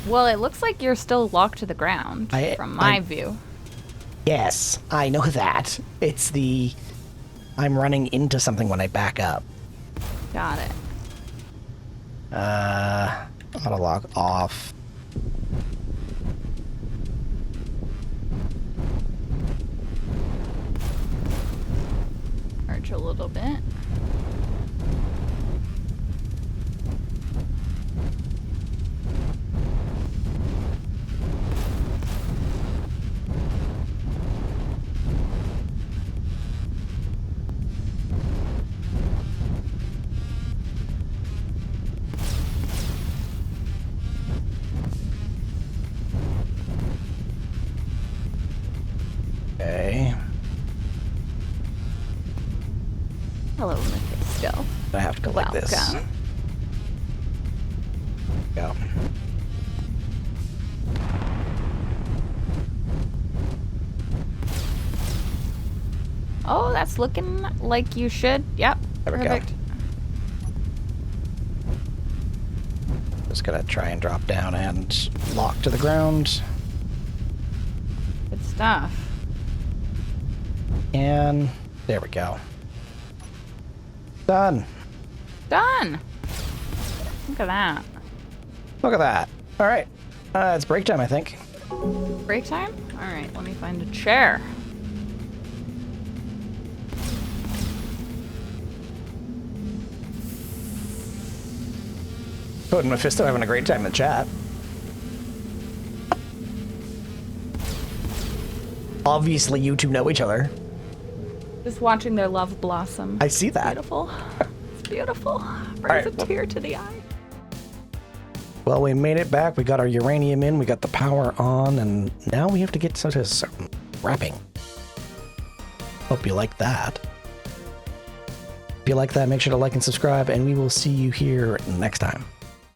Well, it looks like you're still locked to the ground from my view. Yes, I know that. It's the... I'm running into something when I back up. Got it. I'm gonna log off. Arch a little bit. Okay. Hello, Mephisto. I have to go like this. Welcome. Go. Oh, that's looking like you should. Yep. There we go. Perfect. Just gonna try and drop down and lock to the ground. Good stuff. And there we go. Done. Done. Look at that. Look at that. All right. It's break time, I think. Break time? All right, let me find a chair. Toad and Mephisto having a great time in the chat. Obviously, you two know each other. Just watching their love blossom. I see that. Beautiful. It's beautiful. Brings right, a well- tear to the eye. Well, we made it back. We got our uranium in. We got the power on. And now we have to get to some wrapping. Hope you like that. If you like that, make sure to like and subscribe. And we will see you here next time.